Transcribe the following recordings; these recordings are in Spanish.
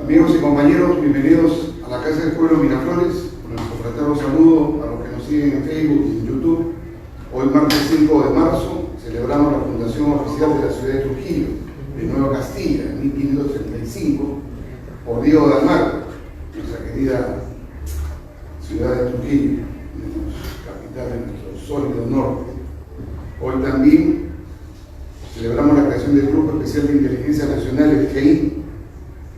Amigos y compañeros, bienvenidos a la Casa del Pueblo Miraflores. Con nuestro fraterno saludo a los que nos siguen en Facebook y en YouTube. Hoy, martes 5 de marzo, celebramos la fundación oficial de la ciudad de Trujillo, de Nueva Castilla, en 1535, por Diego de Almagro, nuestra querida ciudad de Trujillo, capital de nuestro sólido norte. Hoy también celebramos la creación del Grupo Especial de Inteligencia Nacional, el GEI,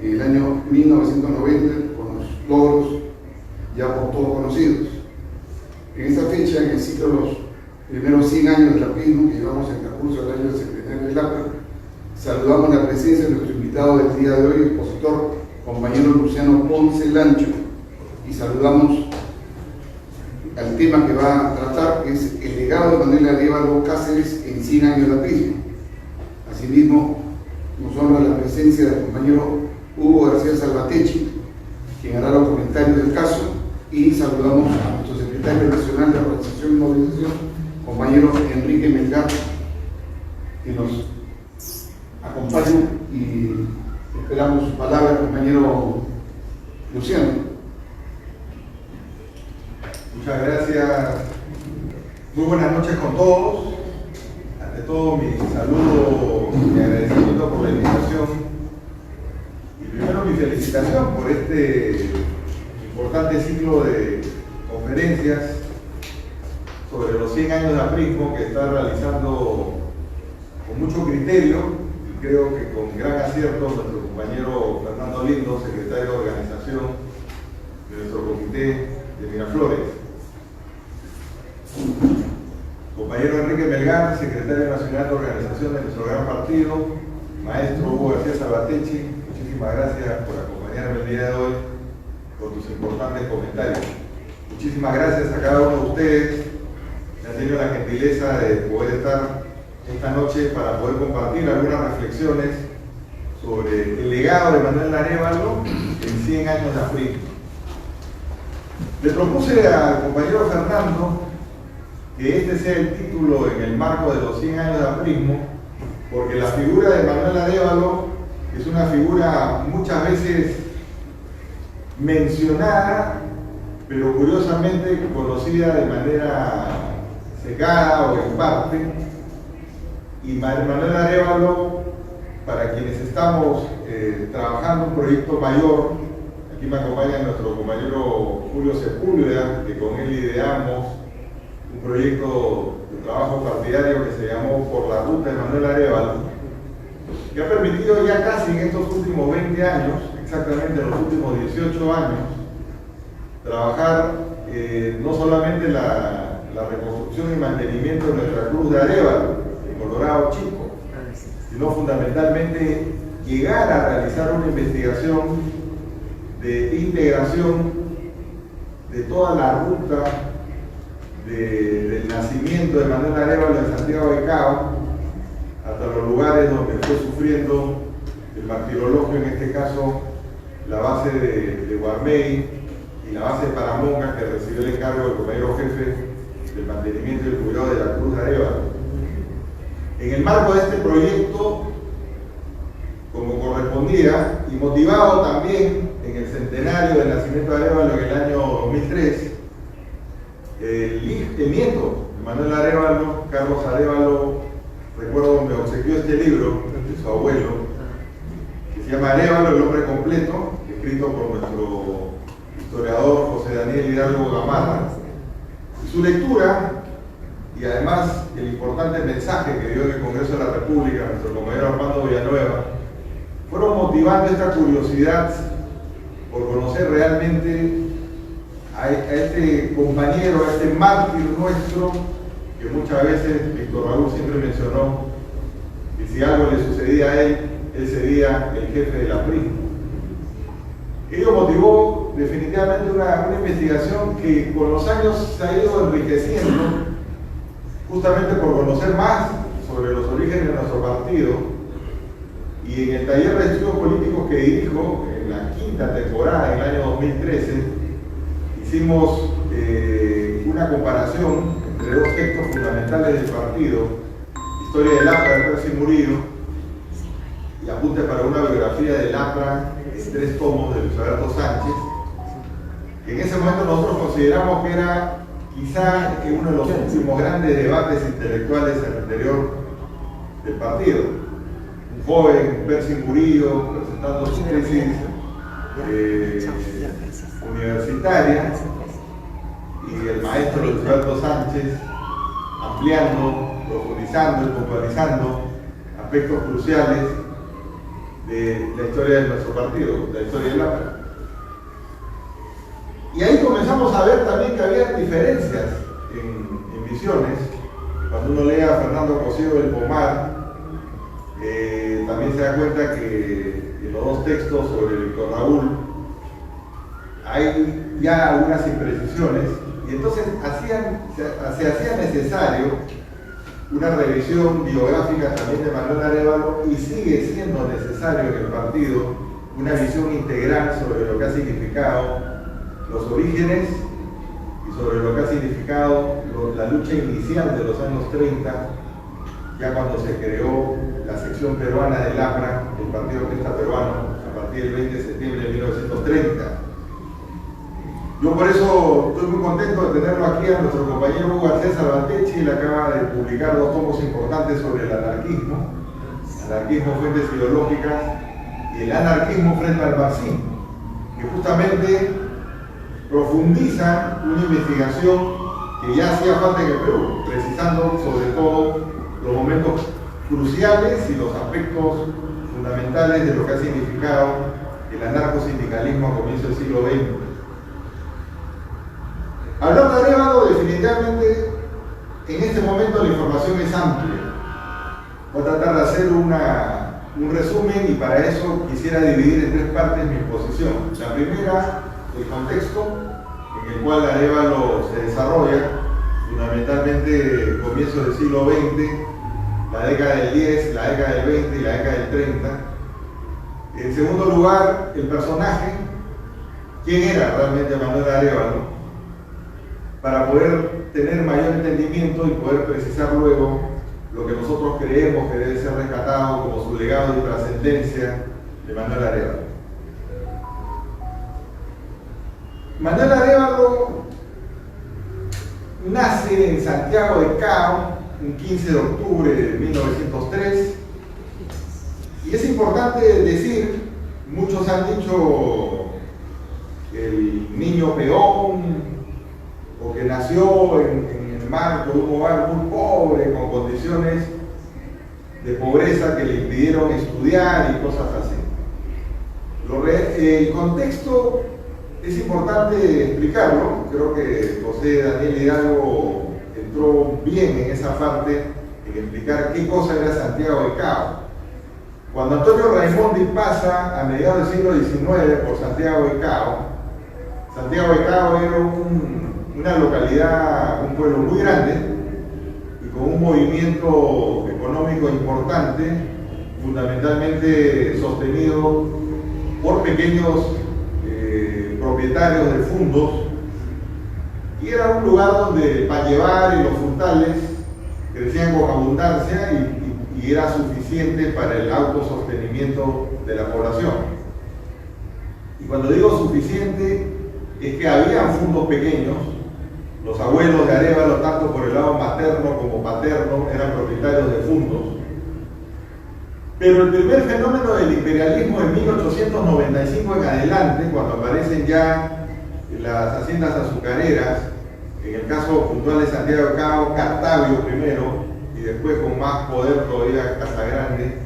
en el año 1990, con los logros ya por todos conocidos. En esta fecha, en el ciclo de los primeros 100 años del aprismo, que llevamos en el transcurso del año del secretario del APRA, saludamos la presencia de nuestro invitado del día de hoy, expositor, compañero Luciano Ponce Lancho, y saludamos al tema que va a tratar, que es el legado de Manuel Arévalo Cáceres en 100 años de aprismo. Asimismo, nos honra la presencia del compañero Hugo García Salvatechi, quien hará los comentarios del caso, y saludamos a nuestro secretario nacional de Organización y Movilización, compañero Enrique Melgar, que nos acompaña, y esperamos su palabra, compañero Luciano. Muchas gracias. Muy buenas noches con todos. Ante todo, mi saludo y agradecimiento por la invitación. Y primero, mi felicitación por este importante ciclo de conferencias sobre los 100 años de aprismo que está realizando con mucho criterio y creo que con gran acierto nuestro compañero Fernando Lindo, secretario de organización de nuestro comité de Miraflores. Compañero Enrique Melgar, secretario nacional de organización de nuestro gran partido, maestro Hugo García Salvatechi, muchísimas gracias por acompañarme el día de hoy con tus importantes comentarios. Muchísimas gracias a cada uno de ustedes que han tenido la gentileza de poder estar esta noche para poder compartir algunas reflexiones sobre el legado de Manuel Arévalo en 100 años de aprismo. Le propuse al compañero Fernando que este sea el título en el marco de los 100 años de aprismo, porque la figura de Manuel Arévalo es una figura muchas veces mencionada, pero curiosamente conocida de manera secada o en parte. Y Manuel Arévalo, para quienes estamos trabajando un proyecto mayor, aquí me acompaña nuestro compañero Julio Sepúlveda, que con él ideamos un proyecto de trabajo partidario que se llamó Por la Ruta de Manuel Arévalo, que ha permitido ya casi en estos últimos 20 años, exactamente en los últimos 18 años, trabajar no solamente la reconstrucción y mantenimiento de nuestra Cruz de Arévalo, en Colorado Chico, sino fundamentalmente llegar a realizar una investigación de integración de toda la ruta del nacimiento de Manuel Arévalo en Santiago de Cabo hasta los lugares donde fue sufriendo el martirologio, en este caso la base de Guarmey y la base de Paramonga, que recibió el encargo del compañero jefe del mantenimiento y el cuidado de la Cruz de Arévalo. En el marco de este proyecto, como correspondía, y motivado también en el centenario del nacimiento de Arévalo en el año 2003, el nieto de Manuel Arévalo, Carlos Arévalo, recuerdo, me obsequió este libro de su abuelo, que se llama Arévalo, el hombre completo, escrito por nuestro historiador José Daniel Hidalgo Gamarra. Y su lectura, y además el importante mensaje que dio en el Congreso de la República nuestro compañero Armando Villanueva, fueron motivando esta curiosidad por conocer realmente a este compañero, a este mártir nuestro, que muchas veces Víctor Raúl siempre mencionó que si algo le sucedía a él sería el jefe del aprismo. Ello motivó definitivamente una investigación que con los años se ha ido enriqueciendo, justamente por conocer más sobre los orígenes de nuestro partido. Y en el taller de estudios políticos que dirijo, en la quinta temporada, en el año 2013, hicimos una comparación entre dos textos fundamentales del partido, Historia del APRA de Percy Murillo y Apuntes para una biografía del APRA 3 tomos de Luis Alberto Sánchez, que en ese momento nosotros consideramos que era quizá uno de los últimos grandes debates intelectuales en el interior del partido. Un joven, Percy Murillo, presentando su tesis universitaria, y el maestro Luis Alberto Sánchez ampliando, profundizando y puntualizando aspectos cruciales de la historia de nuestro partido, la historia del APRA. Y ahí comenzamos a ver también que había diferencias en visiones. Cuando uno lee a Fernando Cosío del Pomar, también se da cuenta que en los 2 textos sobre Víctor Raúl hay ya algunas imprecisiones, y entonces se hacía necesario una revisión biográfica también de Manuel Arévalo, y sigue siendo necesario en el partido una visión integral sobre lo que ha significado los orígenes y sobre lo que ha significado la lucha inicial de los años 30, ya cuando se creó la sección peruana del APRA, el Partido Aprista Peruano, a partir del 20 de septiembre de 1930. Yo por eso estoy muy contento de tenerlo aquí a nuestro compañero Hugo García Salvatecchi. Él acaba de publicar 2 tomos importantes sobre el anarquismo, fuentes ideológicas, y el anarquismo frente al marxismo, que justamente profundiza una investigación que ya hacía falta en el Perú, precisando sobre todo los momentos cruciales y los aspectos fundamentales de lo que ha significado el anarcosindicalismo a comienzos del siglo XX. Hablando de Arévalo, definitivamente en este momento la información es amplia. Voy a tratar de hacer un resumen, y para eso quisiera dividir en 3 partes mi exposición. La primera, el contexto en el cual Arévalo se desarrolla, fundamentalmente comienzos del siglo XX, la década del 10, la década del 20 y la década del 30. En segundo lugar, el personaje, quién era realmente Manuel Arévalo, para poder tener mayor entendimiento y poder precisar luego lo que nosotros creemos que debe ser rescatado como su legado y trascendencia de Manuel Arévalo. Manuel Arévalo nace en Santiago de Cao un 15 de octubre de 1903, y es importante decir, muchos han dicho el niño peón, o que nació en el marco de un hogar muy pobre, con condiciones de pobreza que le impidieron estudiar y cosas así. El contexto es importante explicarlo. Creo que José Daniel Hidalgo entró bien en esa parte, en explicar qué cosa era Santiago de Cao. Cuando Antonio Raimondi pasa a mediados del siglo XIX por Santiago de Cao era una localidad, un pueblo muy grande y con un movimiento económico importante, fundamentalmente sostenido por pequeños propietarios de fundos, y era un lugar donde para llevar y los frutales crecían con abundancia y era suficiente para el autosostenimiento de la población. Y cuando digo suficiente, es que había fondos pequeños. Los abuelos de Arévalo, tanto por el lado materno como paterno, eran propietarios de fundos. Pero el primer fenómeno del imperialismo en 1895 en adelante, cuando aparecen ya las haciendas azucareras, en el caso puntual de Santiago de Cao, Cartavio primero, y después con más poder todavía Casagrande,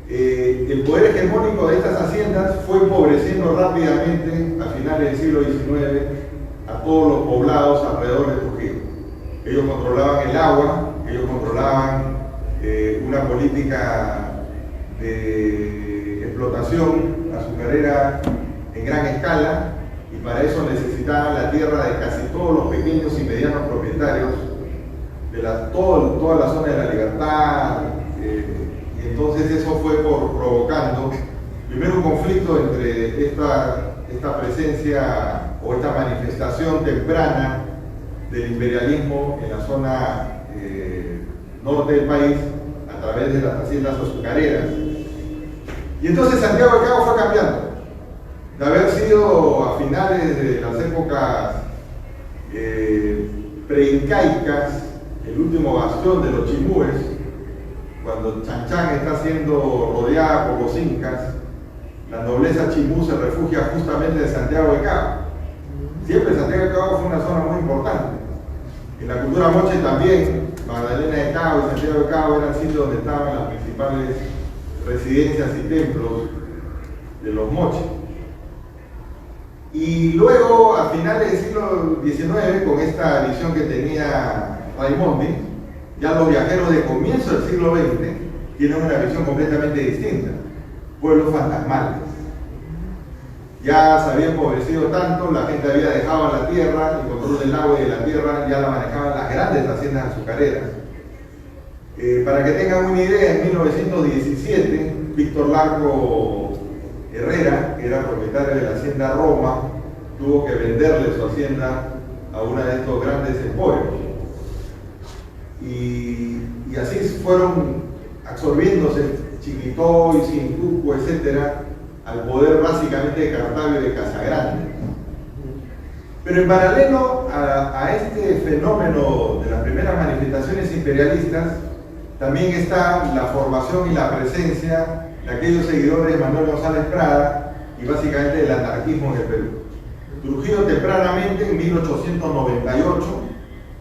el poder hegemónico de estas haciendas fue empobreciendo rápidamente a finales del siglo XIX a todos los poblados alrededor de Trujillo. Ellos controlaban el agua, ellos controlaban una política de explotación azucarera en gran escala, y para eso necesitaban la tierra de casi todos los pequeños y medianos propietarios de toda la zona de la Libertad. Y entonces eso fue provocando primero un conflicto entre esta presencia o esta manifestación temprana del imperialismo en la zona norte del país a través de las haciendas azucareras, Y entonces Santiago de Cabo fue cambiando. De haber sido a finales de las épocas preincaicas, el último bastión de los chimúes, cuando Chan está siendo rodeada por los incas, la nobleza chimú se refugia justamente en Santiago de Cabo. Siempre Santiago de Cabo fue una zona muy importante. En la cultura moche también, Magdalena de Cabo y Santiago de Cabo eran sitios donde estaban las principales residencias y templos de los moches. Y luego, a finales del siglo XIX, con esta visión que tenía Raimondi, ya los viajeros de comienzo del siglo XX tienen una visión completamente distinta. Pueblos fantasmales. Ya se había empobrecido tanto, la gente había dejado la tierra, el control del agua y de la tierra ya la manejaban las grandes haciendas azucareras. Para que tengan una idea, en 1917, Víctor Larco Herrera, que era propietario de la hacienda Roma, tuvo que venderle su hacienda a uno de estos grandes emporios. Y así fueron absorbiéndose Chiquitoy, Sintuco, etcétera, al poder básicamente de Cartago y de Casagrande. Pero en paralelo a este fenómeno de las primeras manifestaciones imperialistas, también está la formación y la presencia de aquellos seguidores de Manuel González Prada y básicamente del anarquismo en el Perú. Trujillo tempranamente, en 1898,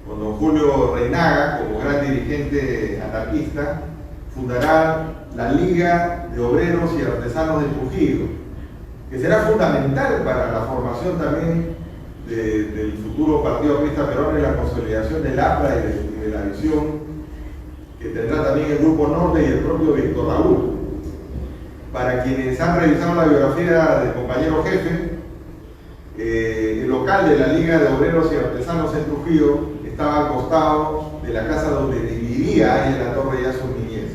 con don Julio Reinaga, como gran dirigente anarquista, fundará la Liga de Obreros y Artesanos de Trujillo, que será fundamental para la formación también del futuro Partido Aprista Peruano y la consolidación del APRA y de la visión que tendrá también el Grupo Norte y el propio Víctor Raúl. Para quienes han revisado la biografía del compañero jefe, el local de la Liga de Obreros y Artesanos en Trujillo estaba al costado de la casa donde vivía Ángel Latorre ya su niñez.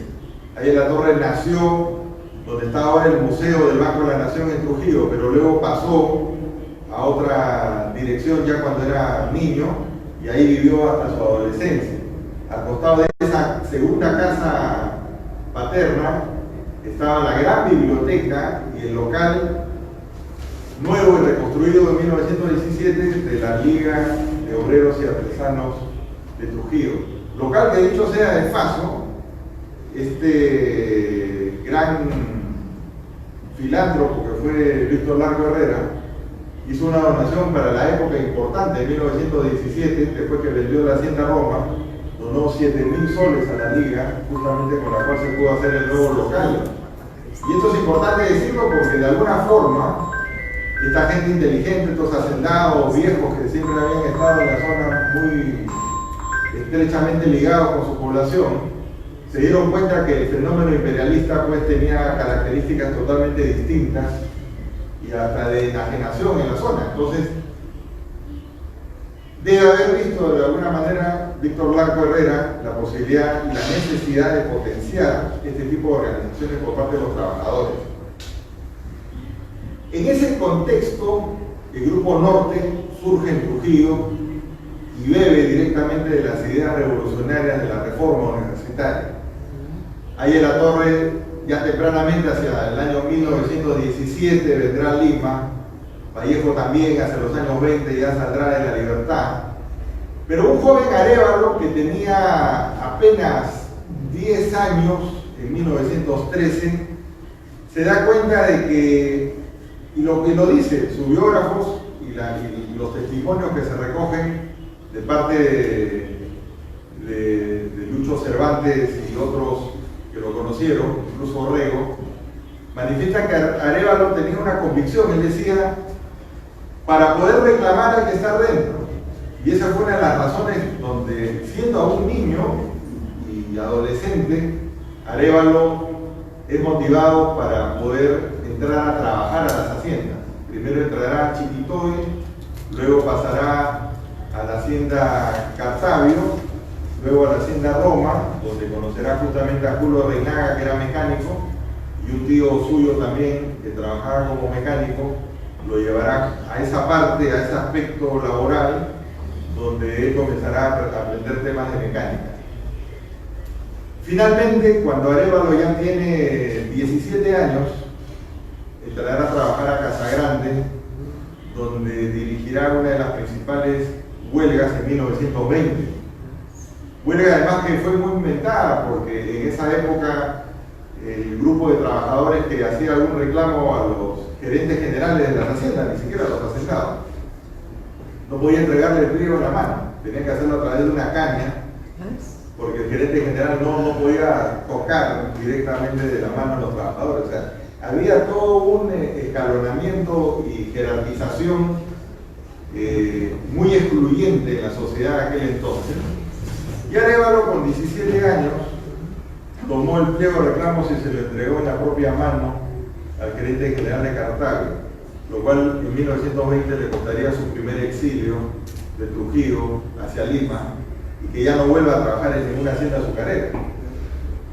Ángel Latorre nació donde está ahora el Museo del Banco de la Nación en Trujillo, pero luego pasó a otra dirección ya cuando era niño y ahí vivió hasta su adolescencia. Al costado de esa segunda casa paterna estaba la gran biblioteca y el local nuevo y reconstruido en 1917 de la Liga de Obreros y Artesanos de Trujillo. Local que, dicho sea de paso, este gran filántropo que fue Víctor Larco Herrera hizo una donación para la época importante de 1917, después que vendió la hacienda Roma, donó 7.000 soles a la Liga, justamente con la cual se pudo hacer el nuevo local. Y esto es importante decirlo porque de alguna forma esta gente inteligente, estos hacendados viejos que siempre habían estado en la zona muy estrechamente ligados con su población, se dieron cuenta que el fenómeno imperialista pues tenía características totalmente distintas y hasta de enajenación en la zona. Entonces, debe haber visto de alguna manera Víctor Larco Herrera la posibilidad y la necesidad de potenciar este tipo de organizaciones por parte de los trabajadores. En ese contexto, el Grupo Norte surge en Trujillo y bebe directamente de las ideas revolucionarias de la reforma universitaria. Ángel Latorre, ya tempranamente hacia el año 1917, vendrá a Lima. Vallejo también hacia los años 20 ya saldrá de la libertad. Pero un joven Arévalo que tenía apenas 10 años, en 1913, se da cuenta de que, y lo dice sus biógrafos y los testimonios que se recogen de parte de Lucho Cervantes y otros que lo conocieron, incluso Orrego, manifiesta que Arévalo tenía una convicción. Él decía: para poder reclamar hay que estar dentro. Y esa fue una de las razones donde, siendo aún niño y adolescente, Arévalo es motivado para poder entrar a trabajar a las haciendas. Primero entrará a Chiquitoy, luego pasará a la hacienda Cartavio, luego a la hacienda Roma, donde conocerá justamente a Julio Reinaga, que era mecánico, y un tío suyo también que trabajaba como mecánico, lo llevará a esa parte, a ese aspecto laboral, donde él comenzará a aprender temas de mecánica. Finalmente, cuando Arévalo ya tiene 17 años, entrará a trabajar a Casagrande, donde dirigirá una de las principales huelgas en 1920. Huelga además que fue muy inventada, porque en esa época el grupo de trabajadores que hacía algún reclamo a los gerentes generales de las haciendas, ni siquiera a los hacendados, no podía entregarle el pliego en la mano, tenía que hacerlo a través de una caña, porque el gerente general no podía tocar directamente de la mano a los trabajadores. O sea, había todo un escalonamiento y jerarquización muy excluyente en la sociedad de aquel entonces. Y Arévalo, con 17 años, tomó el pliego de reclamos y se lo entregó en la propia mano al gerente general de Cartago, lo cual en 1920 le costaría su primer exilio de Trujillo hacia Lima, y que ya no vuelva a trabajar en ninguna hacienda azucarera.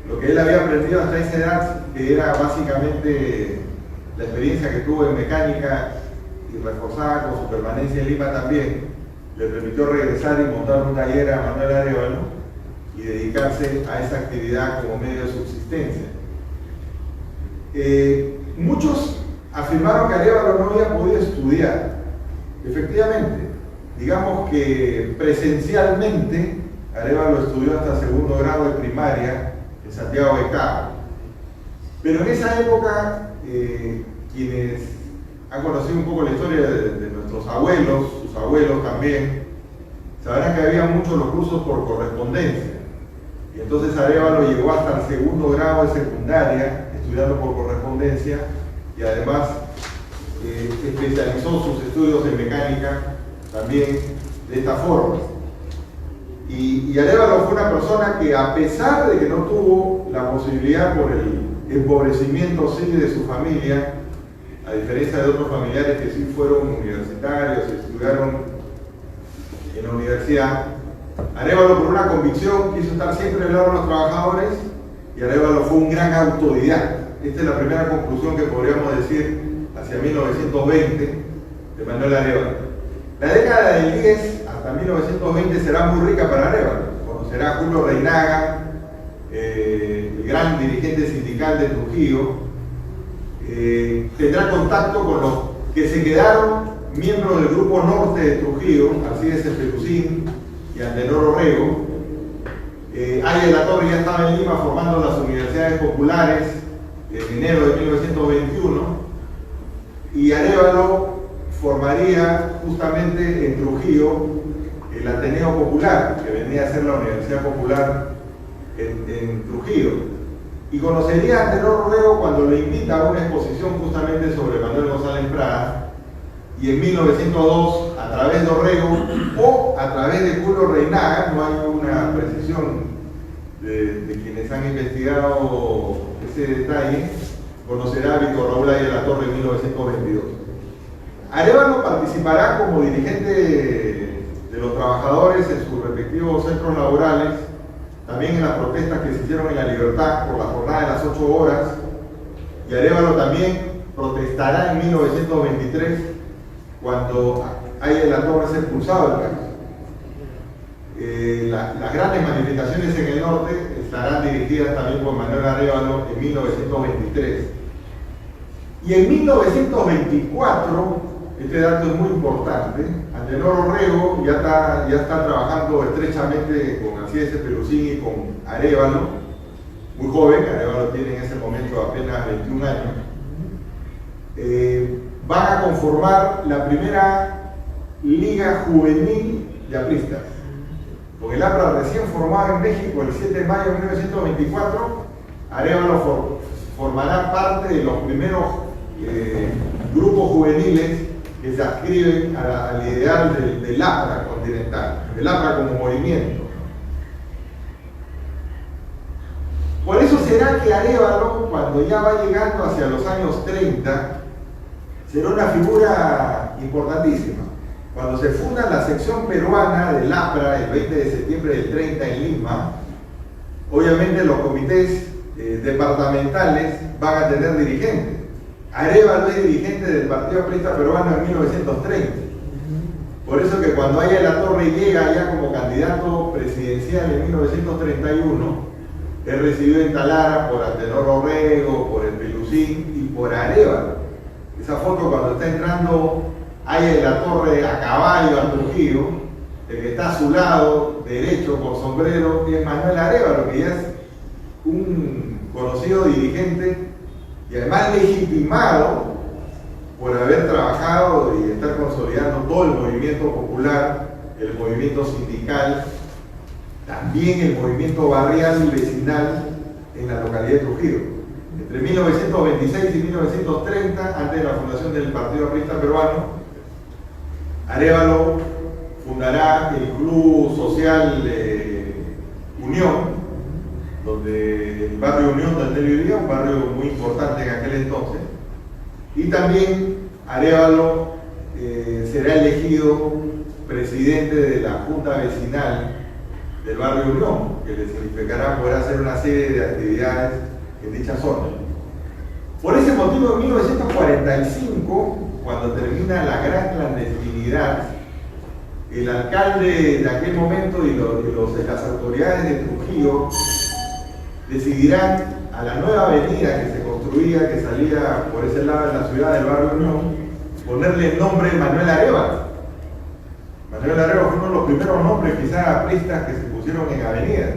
Lo que él había aprendido hasta esa edad, que era básicamente la experiencia que tuvo en mecánica y reforzada con su permanencia en Lima también, le permitió regresar y montar un taller a Manuel Arévalo y dedicarse a esa actividad como medio de subsistencia. Muchos afirmaron que Arévalo no había podido estudiar. Efectivamente, digamos que presencialmente Arévalo estudió hasta segundo grado de primaria en Santiago de Cabo. Pero en esa época, quienes han conocido un poco la historia de nuestros abuelos, sus abuelos también, sabrán que había muchos los cursos por correspondencia. Y entonces Arévalo llegó hasta el segundo grado de secundaria, estudiando por correspondencia, y además especializó sus estudios en mecánica también de esta forma. Y Arévalo fue una persona que, a pesar de que no tuvo la posibilidad por el empobrecimiento sí de su familia, a diferencia de otros familiares que sí fueron universitarios y estudiaron en la universidad, Arévalo, por una convicción, quiso estar siempre al lado de los trabajadores, y Arévalo fue un gran autodidacta. Esta es la primera conclusión que podríamos decir hacia 1920 de Manuel Arévalo. La década del 10 hasta 1920 será muy rica para Arévalo. Conocerá a Julio Reinaga, el gran dirigente sindical de Trujillo. Tendrá contacto con los que se quedaron miembros del Grupo Norte de Trujillo, Alcides Espeluzín y Antenor Orrego. Aya de la Torre ya estaba en Lima formando las universidades populares en enero de 1921, y Arévalo formaría justamente en Trujillo el Ateneo Popular, que venía a ser la Universidad Popular en Trujillo. Y conocería a Antenor Orrego cuando le invita a una exposición justamente sobre Manuel González Prada, y en 1902, a través de Orrego o a través de Julio Reinaga, no hay una precisión de quienes han investigado ese detalle, conocerá a Víctor Raúl Aya de la Torre en 1922. Arévalo participará como dirigente de los trabajadores en sus respectivos centros laborales, también en las protestas que se hicieron en La Libertad por la jornada de las 8 horas, y Arévalo también protestará en 1923 cuando Aya de la Torre es expulsado del país. Las grandes manifestaciones en el norte estarán dirigidas también por Manuel Arévalo en 1923. Y en 1924, este dato es muy importante, Antenor Orrego ya está trabajando estrechamente con Alcides Espeluzín y con Arévalo, muy joven. Arévalo tiene en ese momento apenas 21 años. Van a conformar la primera Liga Juvenil de Apristas. Con el APRA recién formado en México el 7 de mayo de 1924, Arévalo formará parte de los primeros grupos juveniles que se adscriben al ideal del APRA continental, del APRA como movimiento. Por eso será que Arévalo, cuando ya va llegando hacia los años 30, será una figura importantísima. Cuando se funda la sección peruana del APRA el 20 de septiembre del 30 en Lima, obviamente los comités departamentales van a tener dirigentes. Arévalo es dirigente del Partido Aprista Peruano en 1930. Por eso que cuando Aya de la Torre llega ya como candidato presidencial en 1931, es recibido en Talara por Antenor Orrego, por Espeluzín y por Arévalo. esa foto cuando está entrando ahí en la torre a caballo a Trujillo, el que está a su lado derecho con sombrero es Manuel Arévalo, que ya es un conocido dirigente y además legitimado por haber trabajado y estar consolidando todo el movimiento popular, el movimiento sindical, también el movimiento barrial y vecinal en la localidad de Trujillo. Entre 1926 y 1930, antes de la fundación del Partido Aprista Peruano, Arévalo fundará el Club Social Unión, donde el barrio Unión donde él vivía, un barrio muy importante en aquel entonces, y también Arévalo será elegido presidente de la Junta Vecinal del barrio Unión, que le significará poder hacer una serie de actividades en dicha zona. Por ese motivo, en 1945, cuando termina la gran clandestinidad, el alcalde de aquel momento y las autoridades de Trujillo decidirán a la nueva avenida que se construía, que salía por ese lado de la ciudad del barrio Unión, ponerle el nombre Manuel Arévalo. Manuel Arévalo fue uno de los primeros nombres quizás apristas que se pusieron en avenidas.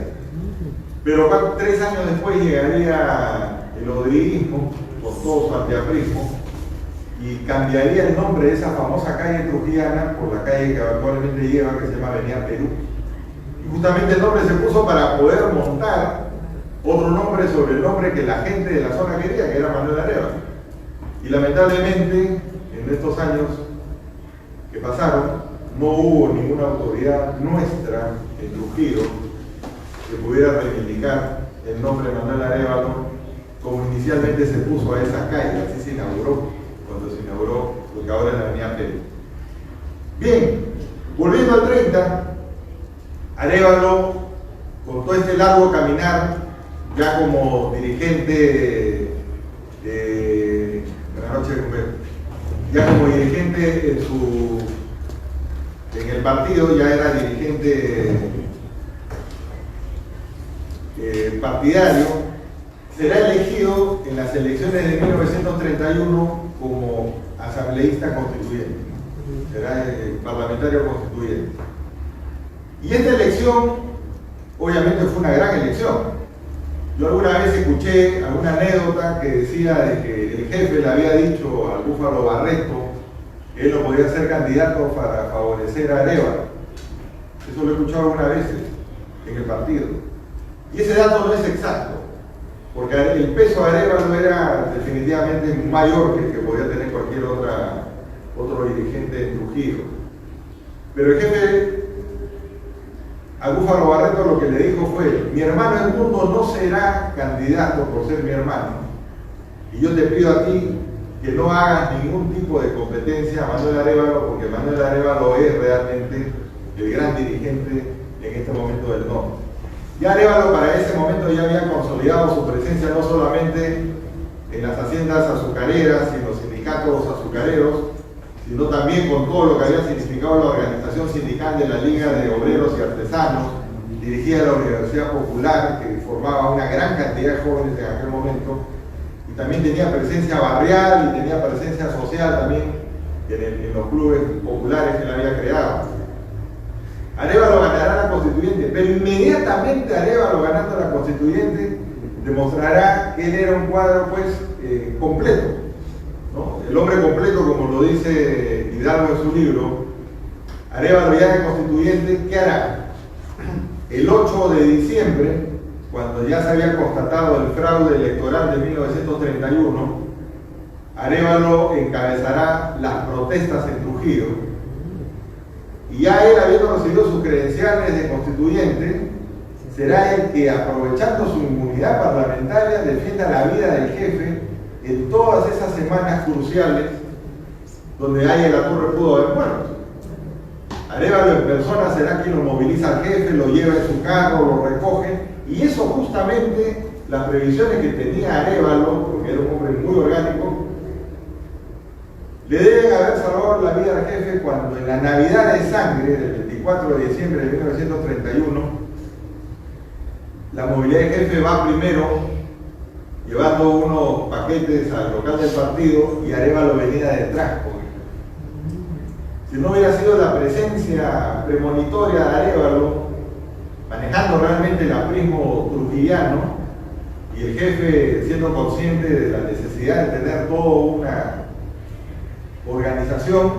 Pero 3 años después llegaría el odriguismo con todo su antiaprismo y cambiaría el nombre de esa famosa calle trujillana por la calle que actualmente lleva, que se llama Avenida Perú. Y justamente el nombre se puso para poder montar otro nombre sobre el nombre que la gente de la zona quería, que era Manuel Arévalo. Y lamentablemente, en estos años que pasaron, no hubo ninguna autoridad nuestra en Trujillo que pudiera reivindicar el nombre de Manuel Arévalo como inicialmente se puso a esa calle. Así se inauguró cuando se inauguró lo que ahora es la Avenida Perú. Bien, volviendo al 30, Arévalo, con todo este largo caminar, ya como dirigente buenas noches, ya como dirigente en el partido, ya era dirigente partidario, será elegido en las elecciones de 1931 como asambleísta constituyente, será parlamentario constituyente. Y esta elección, obviamente, fue una gran elección. Yo alguna vez escuché alguna anécdota que decía de que el jefe le había dicho al Búfalo Barreto que él no podía ser candidato para favorecer a Arévalo. Eso lo he escuchado algunas veces en el partido. Y ese dato no es exacto, porque el peso de Arévalo era definitivamente mayor que el que podía tener cualquier otro dirigente en Trujillo. Pero el jefe a Búfalo Barreto lo que le dijo fue: mi hermano Edmundo no será candidato por ser mi hermano, y yo te pido a ti que no hagas ningún tipo de competencia a Manuel Arévalo, porque Manuel Arévalo es realmente el gran dirigente en este momento del norte. Ya Arévalo para ese momento ya había consolidado su presencia no solamente en las haciendas azucareras y en los sindicatos azucareros, sino también con todo lo que había significado la organización sindical de la Liga de Obreros y Artesanos, dirigida a la Universidad Popular, que formaba una gran cantidad de jóvenes en aquel momento, y también tenía presencia barrial y tenía presencia social también en los clubes populares que él había creado. Arévalo ganará la constituyente, pero inmediatamente Arévalo ganando la constituyente demostrará que él era un cuadro completo, ¿no? El hombre completo, como lo dice Hidalgo en su libro. Arévalo ya de constituyente, ¿qué hará? El 8 de diciembre, cuando ya se había constatado el fraude electoral de 1931, Arévalo encabezará las protestas en Trujillo. Y ya él, habiendo recibido sus credenciales de constituyente, será el que, aprovechando su inmunidad parlamentaria, defienda la vida del jefe en todas esas semanas cruciales donde Aya La Torre pudo haber muerto. Arévalo en persona será quien lo moviliza al jefe, lo lleva en su carro, lo recoge, y eso justamente, las previsiones que tenía Arévalo, porque era un hombre muy orgánico, le deben haber salvado la vida al jefe cuando en la Navidad de Sangre del 24 de diciembre de 1931, la movilidad del jefe va primero llevando unos paquetes al local del partido y Arévalo venía detrás. Si no hubiera sido la presencia premonitoria de Arévalo, manejando realmente el aprismo trujillano, y el jefe siendo consciente de la necesidad de tener toda una organización,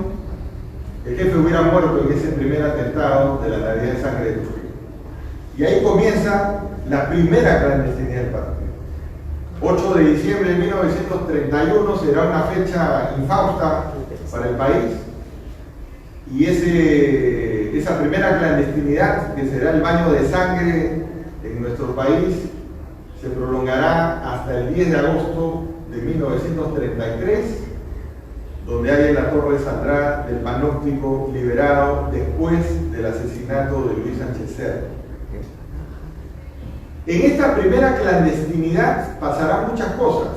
el jefe hubiera muerto en ese primer atentado de la Navidad de Sangre de Trujillo. Y ahí comienza la primera clandestinidad del partido. 8 de diciembre de 1931 será una fecha infausta para el país, y esa primera clandestinidad, que será el baño de sangre en nuestro país, se prolongará hasta el 10 de agosto de 1933, donde hay en la Torre saldrá del panóptico liberado después del asesinato de Luis Sánchez Cerro. En esta primera clandestinidad pasarán muchas cosas,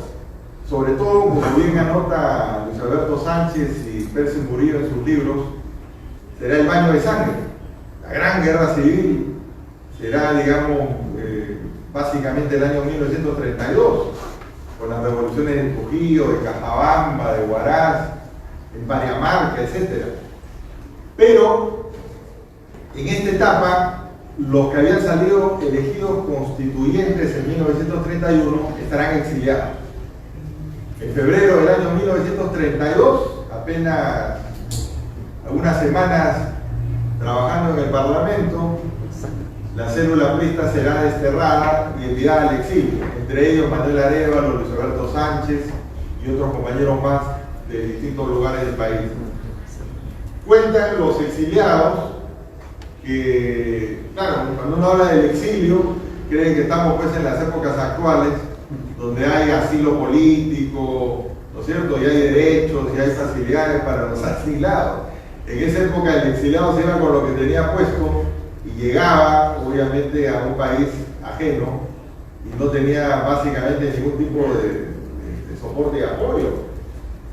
sobre todo, como bien anota Luis Alberto Sánchez y Percy Murillo en sus libros, será el baño de sangre, la gran guerra civil, será, digamos, básicamente el año 1932, con las revoluciones de Trujillo, de Cajabamba, de Huaraz, en Pariamarca, etc. Pero en esta etapa, los que habían salido elegidos constituyentes en 1931 estarán exiliados. En febrero del año 1932, apenas algunas semanas trabajando en el Parlamento, la célula aprista será desterrada y enviada al exilio, entre ellos Manuel Arévalo, Luis Alberto Sánchez y otros compañeros más de distintos lugares del país. Cuentan los exiliados que, claro, cuando uno habla del exilio, creen que estamos pues en las épocas actuales, donde hay asilo político, ¿no es cierto? Y hay derechos y hay facilidades para los asilados. En esa época el exiliado se iba con lo que tenía puesto y llegaba, obviamente, a un país ajeno y no tenía básicamente ningún tipo de soporte y apoyo.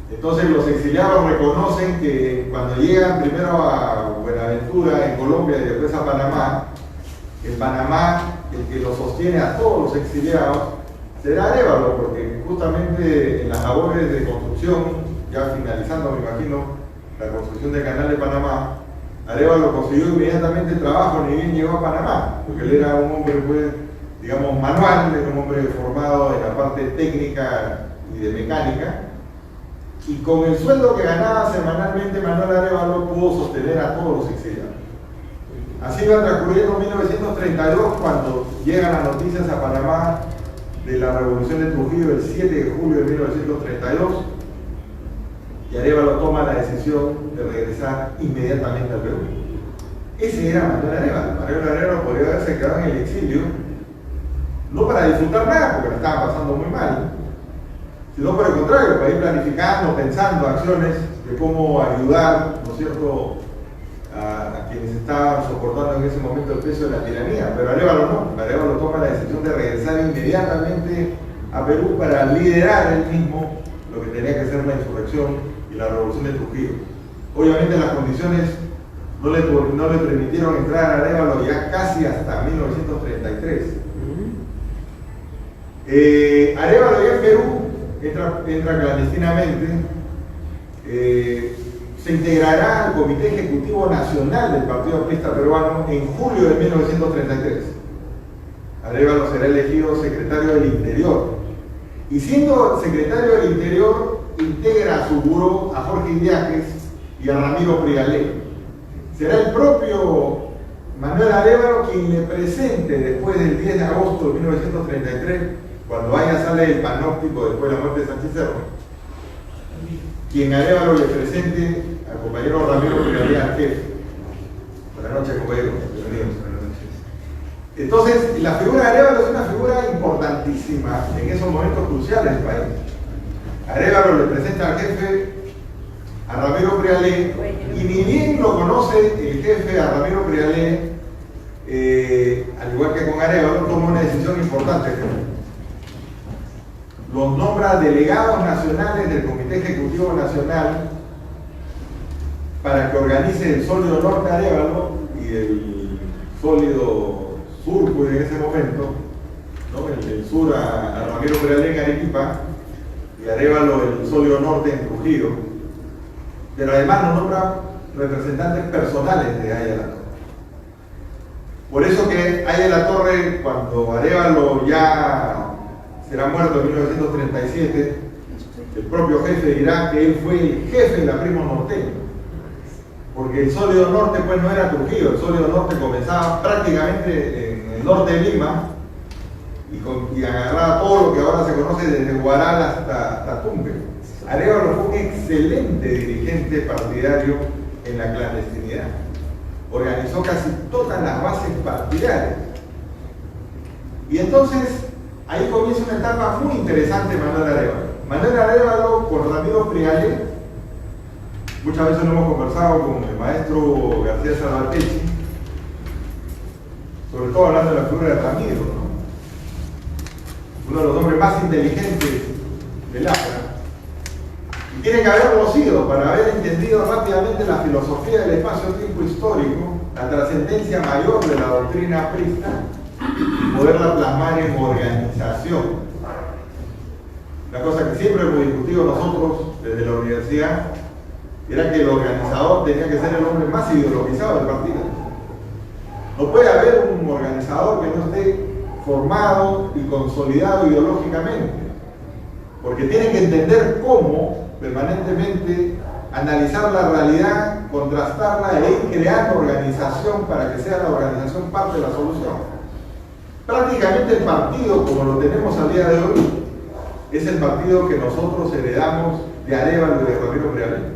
Entonces los exiliados reconocen que cuando llegan primero a Buenaventura, en Colombia, y después a Panamá, en Panamá el que los sostiene a todos los exiliados será Arévalo, porque justamente en las labores de construcción, ya finalizando, me imagino, la construcción del canal de Panamá, Arévalo consiguió inmediatamente trabajo, ni bien llegó a Panamá, porque él era un hombre, pues, digamos, manual, era un hombre formado en la parte técnica y de mecánica, y con el sueldo que ganaba semanalmente Manuel Arévalo pudo sostener a todos los exiliados. Así va transcurriendo 1932, cuando llegan las noticias a Panamá de la revolución de Trujillo el 7 de julio de 1932, y Arévalo toma la decisión de regresar inmediatamente al Perú. Ese era Manuel Arévalo. Manuel Arévalo podría haberse quedado en el exilio, no para disfrutar nada, porque la estaba pasando muy mal, sino por el contrario, para ir planificando, pensando acciones de cómo ayudar, ¿no es cierto?, a quienes estaban soportando en ese momento el peso de la tiranía. Pero Arévalo no, Arévalo toma la decisión de regresar inmediatamente a Perú para liderar él mismo lo que tenía que ser la insurrección y la revolución de Trujillo. Obviamente las condiciones no le permitieron entrar a Arévalo ya casi hasta 1933. Arévalo ya en Perú entra clandestinamente, se integrará al Comité Ejecutivo Nacional del Partido Aprista Peruano en julio de 1933. Arévalo será elegido secretario del Interior, y siendo secretario del Interior integra a su buró a Jorge Idiáquez y a Ramiro Prialé. Será el propio Manuel Arévalo quien le presente después del 10 de agosto de 1933, cuando haya sale el panóptico después de la muerte de Sánchez Cerro, quien Arévalo le presente al compañero Ramiro Prialé al jefe. Buenas noches, compañeros. Bienvenidos. Entonces, la figura de Arévalo es una figura importantísima en esos momentos cruciales del país. Arévalo le presenta al jefe a Ramiro Prialé, y ni bien lo conoce el jefe a Ramiro Prialé, al igual que con Arévalo, toma una decisión importante. Los nombra delegados nacionales del Comité Ejecutivo Nacional para que organice el sólido norte Arévalo y el sólido sur, pues, en ese momento, ¿no? El sur a Ramiro Prealé en Arequipa y Arévalo el Sólido Norte en Trujillo, pero además nos nombra representantes personales de Aya La Torre. Por eso que Aya La Torre, cuando Arévalo ya será muerto en 1937, el propio jefe dirá que él fue el jefe de la Primo Norteño, porque el Sólido Norte pues no era Trujillo, el Sólido Norte comenzaba prácticamente en el norte de Lima y agarraba todo lo que ahora se conoce desde Huaral hasta Tumbe. Arévalo fue un excelente dirigente partidario en la clandestinidad. Organizó casi todas las bases partidarias. Y entonces, ahí comienza una etapa muy interesante de Manuel Arévalo. Manuel Arévalo con Ramiro Prealé, muchas veces lo hemos conversado con el maestro García Salvatecchi, sobre todo hablando de la figura de Ramiro, ¿no? Uno de los hombres más inteligentes del África. Y tiene que haberlo sido para haber entendido rápidamente la filosofía del espacio-tiempo histórico, la trascendencia mayor de la doctrina aprista y poderla plasmar en organización. Una cosa que siempre hemos discutido nosotros desde la universidad era que el organizador tenía que ser el hombre más ideologizado del partido. No puede haber un organizador que no esté formado y consolidado ideológicamente, porque tiene que entender cómo permanentemente analizar la realidad, contrastarla e ir creando organización para que sea la organización parte de la solución. Prácticamente el partido, como lo tenemos al día de hoy, es el partido que nosotros heredamos de Arévalo y de Ramiro Prealé.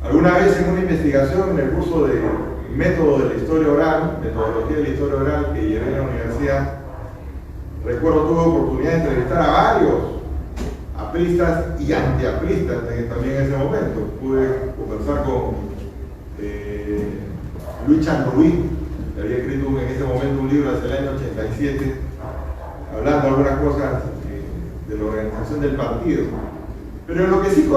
Alguna vez en una investigación en el curso de método de la historia oral, metodología de la historia oral que llevé en la universidad, recuerdo tuve oportunidad de entrevistar a varios apristas y antiapristas también en ese momento. Pude conversar con Luis Chanruí, que había escrito en ese momento un libro hacia el año 87, hablando algunas cosas de la organización del partido. Pero en lo que sí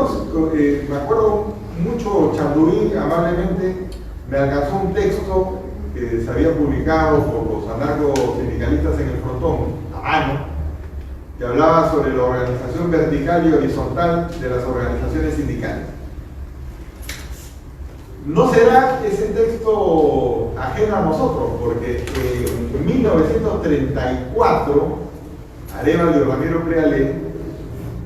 me acuerdo mucho, Chanruí amablemente me alcanzó un texto que se había publicado por los anarcosindicalistas en el Frontón, a mano, que hablaba sobre la organización vertical y horizontal de las organizaciones sindicales. No será ese texto ajeno a nosotros, porque en 1934 Arévalo y Ramiro Prealé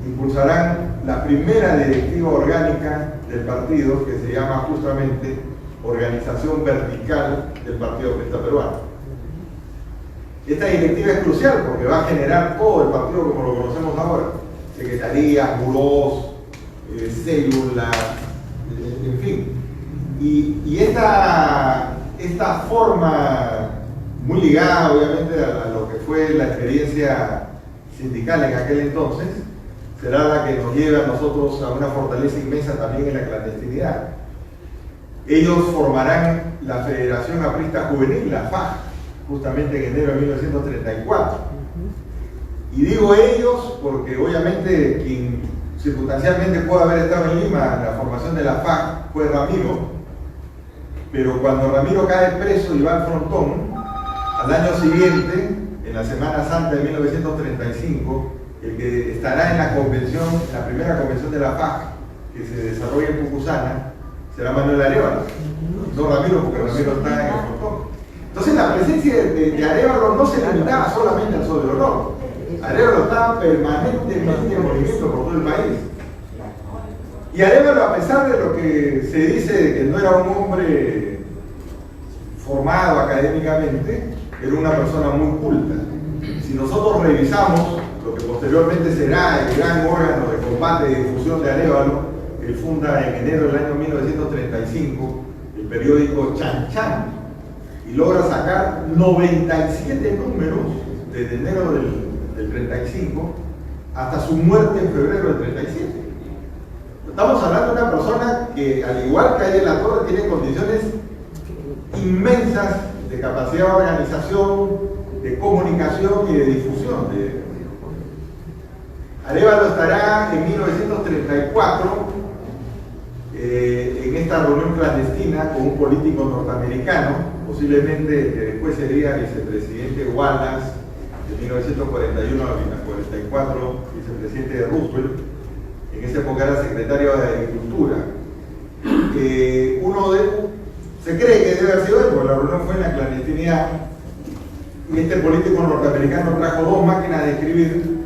impulsarán la primera directiva orgánica del partido, que se llama justamente Organización Vertical del Partido Aprista Peruano. Esta directiva es crucial porque va a generar todo el partido como lo conocemos ahora: secretarías, burós, células, en fin. Y esta forma, muy ligada obviamente a lo que fue la experiencia sindical en aquel entonces, será la que nos lleve a nosotros a una fortaleza inmensa también en la clandestinidad. Ellos formarán la Federación Aprista Juvenil, la FAJ, justamente en enero de 1934. Y digo ellos porque obviamente quien circunstancialmente puede haber estado en Lima en la formación de la FAJ fue Ramiro, pero cuando Ramiro cae preso y va al Frontón, al año siguiente, en la Semana Santa de 1935, el que estará en la convención, la primera convención de la FAJ que se desarrolla en Pucusana, será Manuel Arévalo, no Ramiro, porque Ramiro está en el Frontón. Entonces la presencia de Arévalo no se limitaba solamente al Sólido Norte. Arévalo estaba permanentemente en movimiento por todo el país. Y Arévalo, a pesar de lo que se dice de que no era un hombre formado académicamente, era una persona muy culta. Si nosotros revisamos lo que posteriormente será el gran órgano de combate y difusión de Arévalo, él funda en enero del año 1935 el periódico Chan Chan y logra sacar 97 números desde enero del 35 hasta su muerte en febrero del 37. Estamos hablando de una persona que, al igual que Aya La Torre, tiene condiciones inmensas de capacidad de organización, de comunicación y de difusión. Arévalo estará en 1934 en esta reunión clandestina con un político norteamericano, posiblemente el que después sería vicepresidente Wallace de 1941 a 1944, vicepresidente de Roosevelt. En esa época era secretario de Agricultura. Se cree que debe haber sido él, porque la reunión fue en la clandestinidad. Y este político norteamericano trajo dos máquinas de escribir.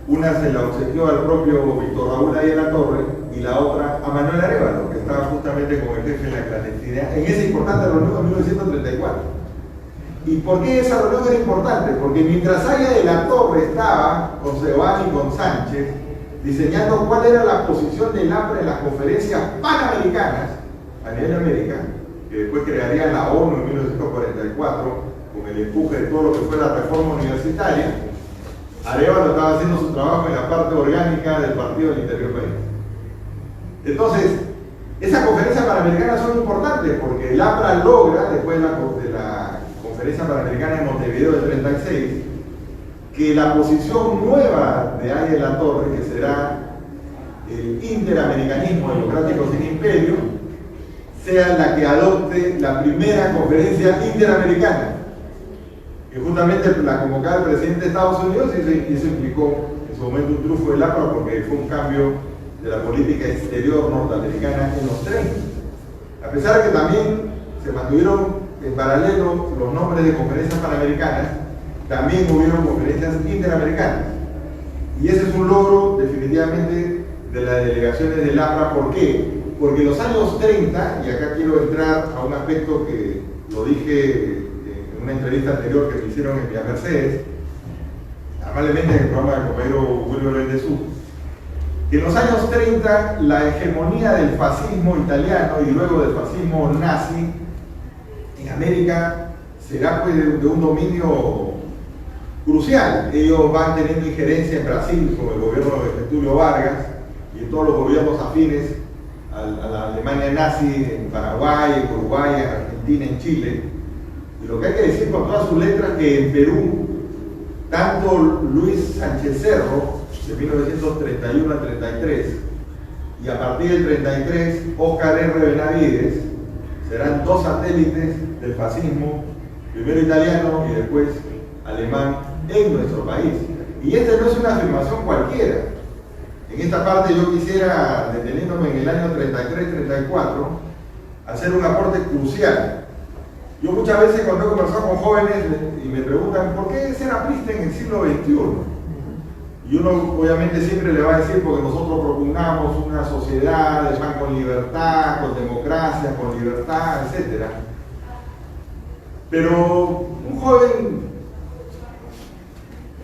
Una se la obsequió al propio Víctor Raúl Ayala de la Torre y la otra a Manuel Arévalo, que estaba justamente como el jefe en la clandestinidad en esa importante reunión de 1934. ¿Y por qué esa reunión era importante? Porque mientras Ayala de la Torre estaba con Seoane y con Sánchez diseñando cuál era la posición del APRA en las conferencias panamericanas a nivel de América, que después crearía la ONU en 1944 con el empuje de todo lo que fue la reforma universitaria, Arévalo estaba haciendo su trabajo en la parte orgánica del Partido del Interior País. Entonces, esas conferencias panamericanas son importantes porque el APRA logra, después de la Conferencia Panamericana de Montevideo del 36, que la posición nueva de Ayala de la Torre, que será el interamericanismo democrático sin imperio, sea la que adopte la primera conferencia interamericana, que justamente la convocaba el presidente de Estados Unidos, y eso implicó en su momento un triunfo del APRA porque fue un cambio de la política exterior norteamericana en los 30. A pesar de que también se mantuvieron en paralelo los nombres de conferencias panamericanas, también hubieron conferencias interamericanas. Y ese es un logro definitivamente de las delegaciones del APRA. ¿Por qué? Porque en los años 30, y acá quiero entrar a un aspecto que lo dije en una entrevista anterior que me hicieron en Villa Mercedes, amablemente en el programa del compañero Julio Lendezú, que en los años 30 la hegemonía del fascismo italiano y luego del fascismo nazi en América será pues de un dominio crucial. Ellos van teniendo injerencia en Brasil con el gobierno de Getúlio Vargas y en todos los gobiernos afines a la Alemania nazi en Paraguay, en Uruguay, en Argentina, en Chile. Y lo que hay que decir con todas sus letras que en Perú, tanto Luis Sánchez Cerro, de 1931 al 33, y a partir del 33, Óscar R. Benavides, serán dos satélites del fascismo, primero italiano y después alemán, en nuestro país. Y esta no es una afirmación cualquiera. En esta parte yo quisiera, deteniéndome en el año 33-34, hacer un aporte crucial. Yo muchas veces cuando he conversado con jóvenes y me preguntan ¿por qué ser aprista en el siglo XXI? Y uno obviamente siempre le va a decir porque nosotros propugnamos una sociedad de pan con libertad, con democracia, con libertad, etc. Pero un joven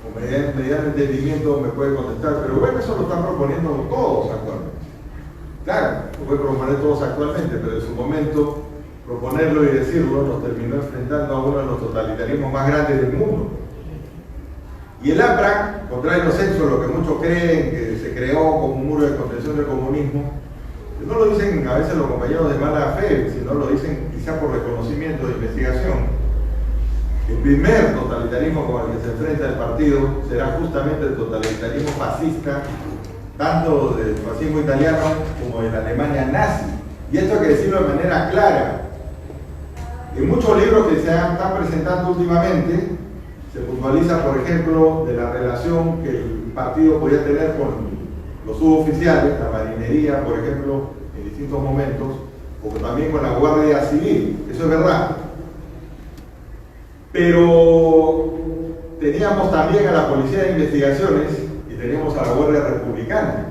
con mediano entendimiento me puede contestar, pero bueno, eso lo están proponiendo todos actualmente. Claro, lo pueden proponer todos actualmente, pero en su momento proponerlo y decirlo nos terminó enfrentando a uno de los totalitarismos más grandes del mundo. Y el APRA, contrario a lo que muchos creen que se creó como un muro de contención del comunismo, no lo dicen a veces los compañeros de mala fe, sino lo dicen quizá por reconocimiento de investigación. El primer totalitarismo con el que se enfrenta el partido será justamente el totalitarismo fascista, tanto del fascismo italiano como de la Alemania nazi. Y esto hay que decirlo de manera clara. En muchos libros que se están presentando últimamente, se puntualiza, por ejemplo, de la relación que el partido podía tener con los suboficiales, la marinería, por ejemplo, en distintos momentos, o también con la Guardia Civil. Eso es verdad. Pero teníamos también a la Policía de Investigaciones y teníamos a la Guardia Republicana.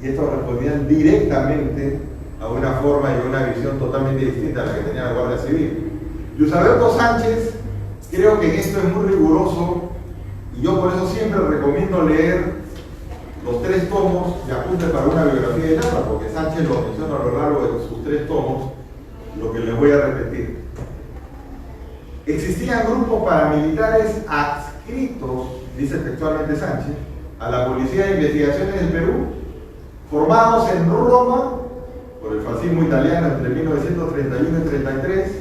Y estos respondían directamente a una forma y una visión totalmente distinta a la que tenía la Guardia Civil. Luis Alberto Sánchez, creo que en esto es muy riguroso y yo por eso siempre recomiendo leer los 3 tomos de apuntes para una biografía de APRA, porque Sánchez lo menciona a lo largo de sus 3 tomos, lo que les voy a repetir. Existían grupos paramilitares adscritos, dice textualmente Sánchez, a la Policía de Investigaciones del Perú, formados en Roma por el fascismo italiano entre 1931 y 33,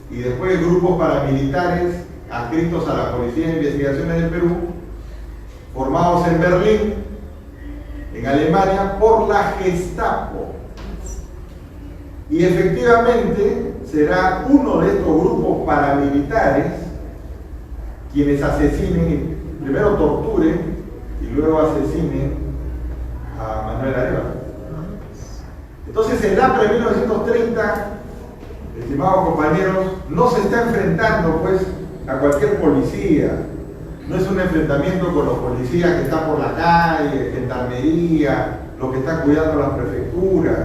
y después grupos paramilitares adscritos a la Policía de Investigaciones del Perú, formados en Berlín, en Alemania, por la Gestapo. Y efectivamente será uno de estos grupos paramilitares quienes asesinen primero torture y luego asesine a Manuel Arévalo. Entonces el APRA de 1930, estimados compañeros, no se está enfrentando pues a cualquier policía. No es un enfrentamiento con los policías que están por la calle, gendarmería, los que están cuidando las prefecturas,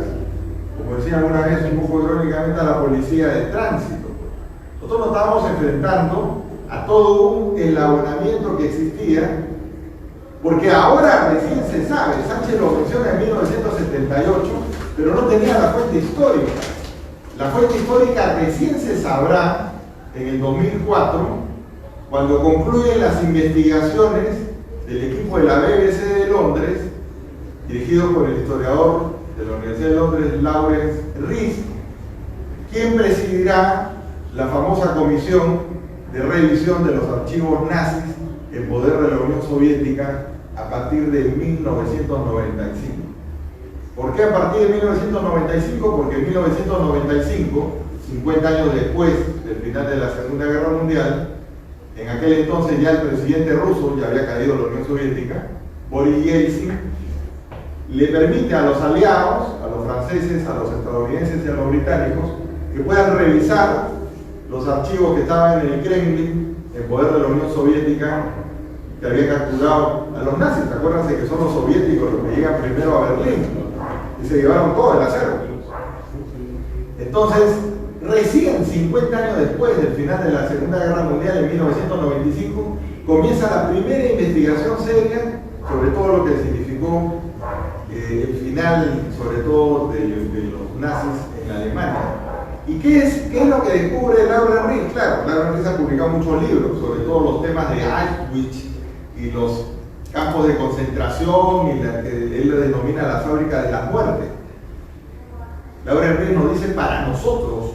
como decía alguna vez un poco irónicamente, a la policía de tránsito. Nosotros nos estábamos enfrentando a todo un enlabonamiento que existía, porque ahora recién se sabe, Sánchez lo menciona en 1978, pero no tenía la fuente histórica. La fuente histórica recién se sabrá en el 2004, cuando concluyen las investigaciones del equipo de la BBC de Londres, dirigido por el historiador de la Universidad de Londres, Lawrence Rees, quien presidirá la famosa comisión de revisión de los archivos nazis en poder de la Unión Soviética a partir de 1995. ¿Por qué a partir de 1995? Porque en 1995, 50 años después del final de la Segunda Guerra Mundial, en aquel entonces ya el presidente ruso, ya había caído la Unión Soviética, Boris Yeltsin, le permite a los aliados, a los franceses, a los estadounidenses y a los británicos, que puedan revisar los archivos que estaban en el Kremlin, en poder de la Unión Soviética, que había capturado a los nazis. Acuérdense que son los soviéticos los que llegan primero a Berlín y se llevaron todo el acervo. Entonces, recién 50 años después del final de la Segunda Guerra Mundial, en 1995, comienza la primera investigación seria sobre todo lo que significó el final, sobre todo de los nazis en Alemania. ¿Y qué es lo que descubre Laura Rees? Claro, Laura Rees ha publicado muchos libros sobre todos los temas de Auschwitz y los campos de concentración y la que él le denomina la fábrica de la muerte. Laura Rees nos dice para nosotros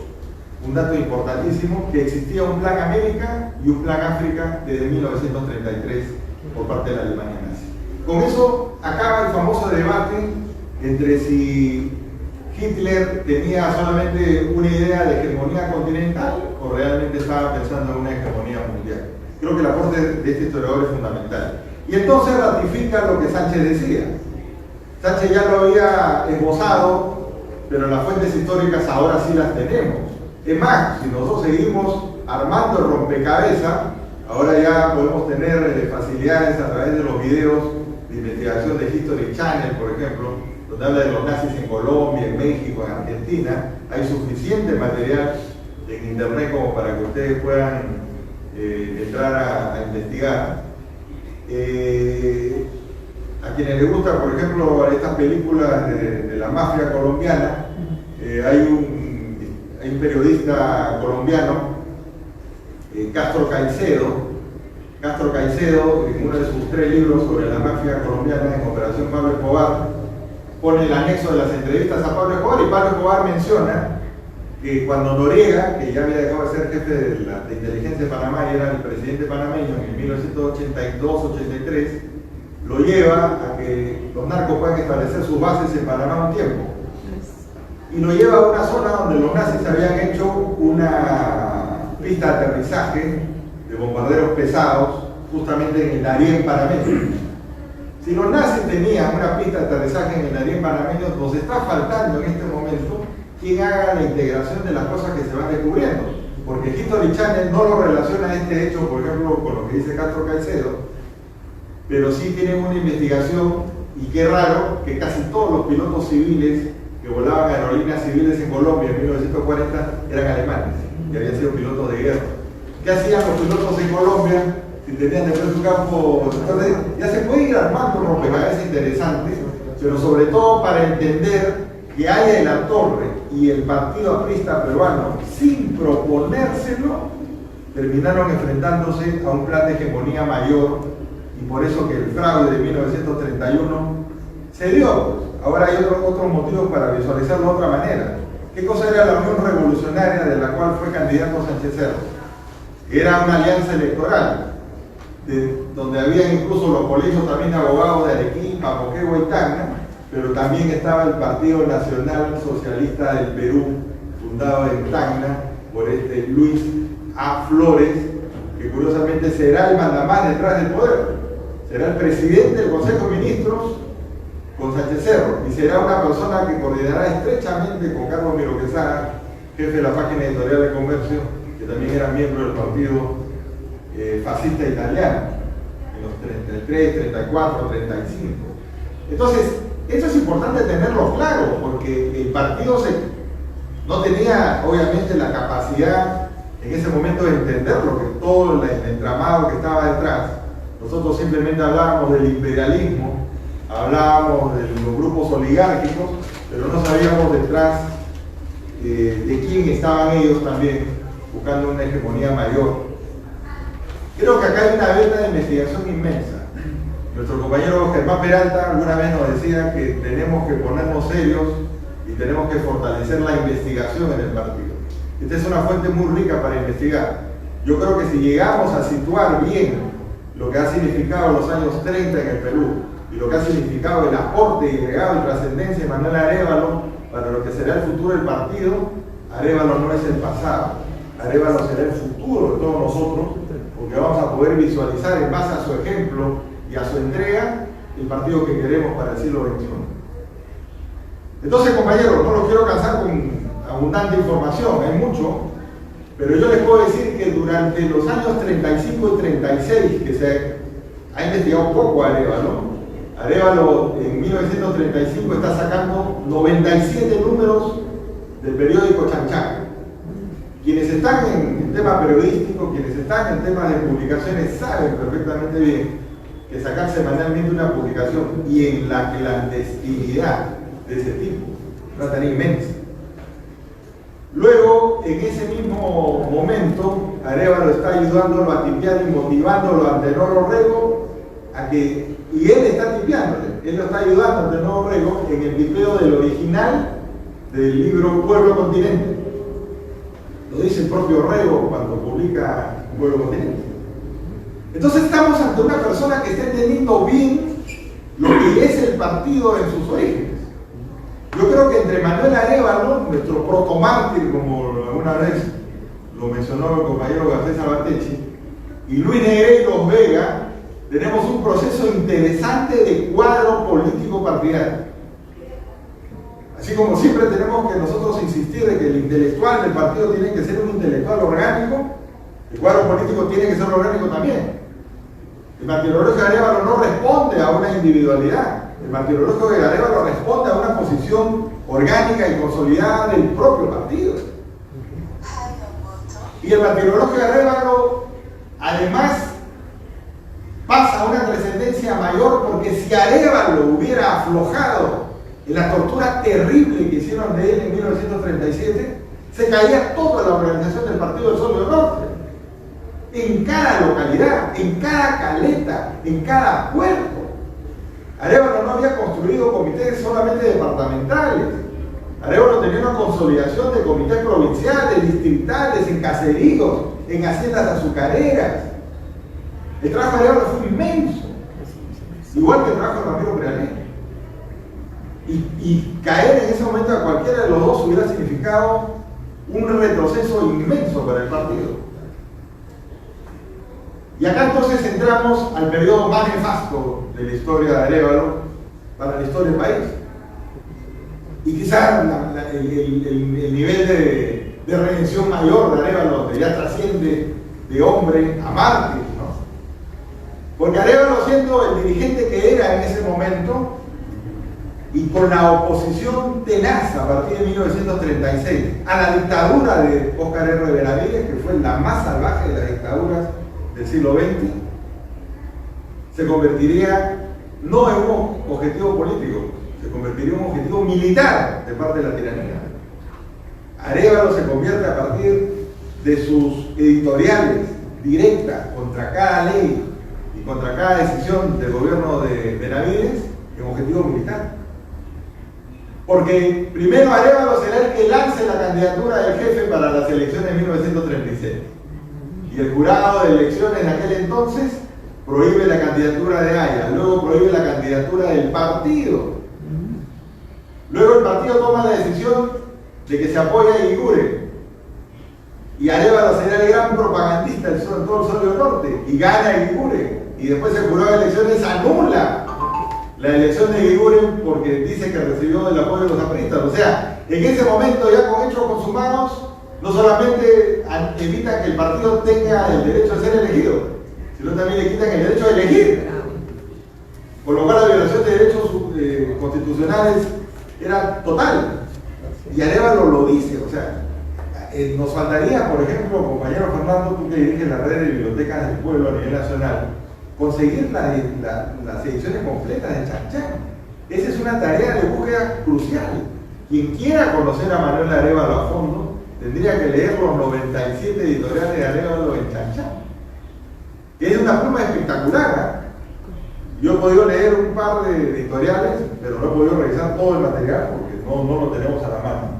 un dato importantísimo, que existía un plan América y un plan África desde 1933 por parte de la Alemania nazi. Con eso acaba el famoso debate entre si Hitler tenía solamente una idea de hegemonía continental o realmente estaba pensando en una hegemonía mundial. Creo que el aporte de este historiador es fundamental. Y entonces ratifica lo que Sánchez decía. Sánchez ya lo había esbozado, pero las fuentes históricas ahora sí las tenemos. Es más, si nosotros seguimos armando el rompecabezas, ahora ya podemos tener facilidades a través de los videos de investigación de History Channel, por ejemplo, donde habla de los nazis en Colombia, en México, en Argentina. Hay suficiente material en internet como para que ustedes puedan entrar a investigar. A quienes les gusta, por ejemplo, estas películas de la mafia colombiana, hay un periodista colombiano, Castro Caicedo, en uno de sus 3 libros sobre la mafia colombiana en Operación Pablo Escobar, pone el anexo de las entrevistas a Pablo Escobar, y Pablo Escobar menciona que cuando Noriega, que ya había dejado de ser jefe de inteligencia de Panamá y era el presidente panameño en 1982-83, lo lleva a que los narcos puedan establecer sus bases en Panamá un tiempo. Y lo lleva a una zona donde los nazis habían hecho una pista de aterrizaje de bombarderos pesados, justamente en el Darién panameño. Si los nazis tenían una pista de aterrizaje en el Darién panameño, nos está faltando en este momento quien haga la integración de las cosas que se van descubriendo. Porque History Channel no lo relaciona a este hecho, por ejemplo, con lo que dice Castro Caicedo, pero sí tienen una investigación, y qué raro que casi todos los pilotos civiles que volaban aerolíneas civiles en Colombia en 1940 eran alemanes, que habían sido pilotos de guerra. ¿Qué hacían los pilotos en Colombia si tenían después su campo? Entonces ya se puede ir armando rompecabezas interesantes, pero sobre todo para entender que Haya de la Torre y el Partido Aprista Peruano, sin proponérselo, terminaron enfrentándose a un plan de hegemonía mayor, y por eso que el fraude de 1931 se dio. Ahora hay otros motivos para visualizarlo de otra manera. ¿Qué cosa era la Unión Revolucionaria de la cual fue candidato Sánchez Cerro? Era una alianza electoral, donde había incluso los colegios también abogados de Arequipa, Moquegua y Tacna, pero también estaba el Partido Nacional Socialista del Perú, fundado en Tacna por Luis A. Flores, que curiosamente será el mandamás detrás del poder. Será el presidente del Consejo de Ministros con Sánchez Cerro y será una persona que coordinará estrechamente con Carlos Miro Quesada, jefe de la página editorial de Comercio, que también era miembro del partido fascista italiano, en los 33, 34, 35. Entonces, eso es importante tenerlo claro, porque el partido no tenía obviamente la capacidad en ese momento de entender lo que todo el entramado que estaba detrás. Nosotros simplemente hablábamos del imperialismo, hablábamos de los grupos oligárquicos, pero no sabíamos detrás de quién estaban ellos también buscando una hegemonía mayor. Creo que acá hay una veta de investigación inmensa. Nuestro compañero Germán Peralta alguna vez nos decía que tenemos que ponernos serios y tenemos que fortalecer la investigación en el partido. Esta es una fuente muy rica para investigar. Yo creo que si llegamos a situar bien lo que ha significado los años 30 en el Perú y lo que ha significado el aporte y legado y trascendencia de Manuel Arévalo para lo que será el futuro del partido, Arévalo no es el pasado, Arévalo será el futuro de todos nosotros, porque vamos a poder visualizar en base a su ejemplo y a su entrega el partido que queremos para el siglo XXI. Entonces, compañeros, no los quiero cansar con abundante información, hay mucho, pero yo les puedo decir que durante los años 35 y 36, que se ha investigado poco Arévalo, Arévalo en 1935 está sacando 97 números del periódico Chanchán. Quienes están en tema periodístico, quienes están en temas de publicaciones saben perfectamente bien que sacar semanalmente una publicación y en la clandestinidad de ese tipo, una tarea inmensa. Luego, en ese mismo momento, Arévalo está ayudándolo a tipear y motivándolo ante el nuevo Rego a que, y él está tipeándole, él lo está ayudando ante el nuevo Rego en el tipeo del original del libro Pueblo Continente. Lo dice el propio Rego cuando publica Pueblo Continente. Entonces estamos ante una persona que está entendiendo bien lo que es el partido en sus orígenes. Yo creo que entre Manuel Arévalo, nuestro protomártir, como alguna vez lo mencionó el compañero Garcés Albatechi, y Luis Negreiros Vega, tenemos un proceso interesante de cuadro político partidario. Así como siempre tenemos que nosotros insistir de que el intelectual del partido tiene que ser un intelectual orgánico, el cuadro político tiene que ser orgánico también. El martirologio de Arévalo no responde a una individualidad, el martirologio de Arévalo responde a una posición orgánica y consolidada del propio partido. Y el martirologio de Arévalo además pasa a una trascendencia mayor, porque si Arévalo hubiera aflojado en la tortura terrible que hicieron de él en 1937, se caía toda la organización del Partido del Sol y del Norte. En cada localidad, en cada caleta, en cada puerto. Arévalo no había construido comités solamente departamentales. Arévalo tenía una consolidación de comités provinciales, distritales, en caseríos, en haciendas azucareras. El trabajo de Arévalo fue inmenso, igual que el trabajo de Ramiro Prealé. Y caer en ese momento a cualquiera de los dos hubiera significado un retroceso inmenso para el partido. Y acá entonces entramos al periodo más nefasto de la historia de Arévalo para la historia del país. Y quizás el nivel de redención mayor de Arévalo, donde ya trasciende de hombre a mártir, ¿no? Porque Arévalo, siendo el dirigente que era en ese momento, y con la oposición tenaz a partir de 1936 a la dictadura de Óscar R. Benavides, que fue la más salvaje de las dictaduras del siglo XX, se convertiría no en un objetivo político, se convertiría en un objetivo militar de parte de la tiranía. Arévalo se convierte a partir de sus editoriales directas contra cada ley y contra cada decisión del gobierno de Benavides en objetivo militar. Porque primero Arévalo será el que lance la candidatura del jefe para las elecciones de 1936. Y el jurado de elecciones en aquel entonces prohíbe la candidatura de Haya, luego prohíbe la candidatura del partido. Luego el partido toma la decisión de que se apoya a Iguiguren. Y Arévalo sería el gran propagandista de todo el Sólido Norte, y gana Eguiguren, y después se juró de elecciones, anula la elección de Eguiguren porque dice que recibió el apoyo de los apristas. O sea, en ese momento, ya con hechos consumados, no solamente evita que el partido tenga el derecho a ser elegido, sino también le quitan el derecho a elegir. Con lo cual la violación de derechos constitucionales era total. Y Arévalo lo dice, o sea, nos faltaría, por ejemplo, compañero Fernando, tú que diriges la red de bibliotecas del pueblo a nivel nacional, conseguir las ediciones completas de Chan Chan. Esa es una tarea de búsqueda crucial. Quien quiera conocer a Manuel Arévalo a fondo, tendría que leer los 97 editoriales de Arévalo en Chan Chan. Que es una pluma espectacular. Yo he podido leer un par de editoriales, pero no he podido revisar todo el material porque no lo tenemos a la mano.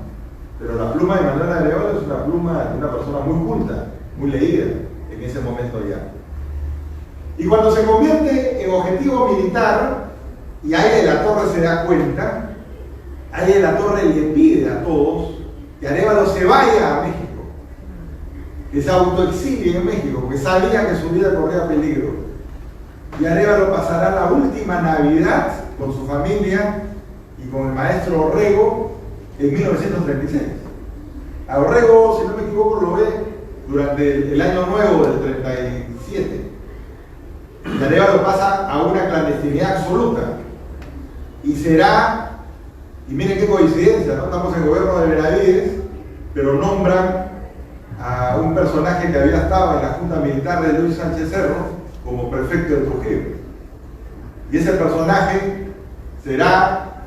Pero la pluma de Manuel Arévalo es una pluma de una persona muy culta, muy leída en ese momento ya. Y cuando se convierte en objetivo militar, y ahí de la Torre se da cuenta, ahí de la Torre le pide a todos que Arévalo se vaya a México, que se autoexilie en México, porque sabía que su vida corría peligro. Y Arévalo pasará la última Navidad con su familia y con el maestro Orrego en 1936. A Orrego, si no me equivoco, lo ve durante el año nuevo del 37. Y Arévalo pasa a una clandestinidad absoluta. Y será, y miren qué coincidencia, ¿no? Estamos en el gobierno de Benavides, pero nombran a un personaje que había estado en la Junta Militar de Luis Sánchez Cerro como prefecto de Trujillo. Y ese personaje será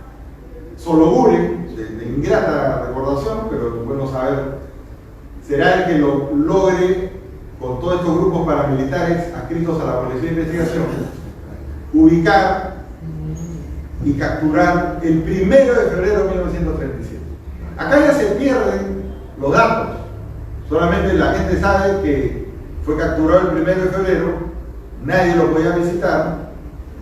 Sologuren, de ingrata recordación, pero es bueno saber, será el que lo logre con todos estos grupos paramilitares adscritos a la Policía de Investigación, ubicar y capturar el 1 de febrero de 1937. Acá ya se pierden los datos, solamente la gente sabe que fue capturado el 1 de febrero, nadie lo podía visitar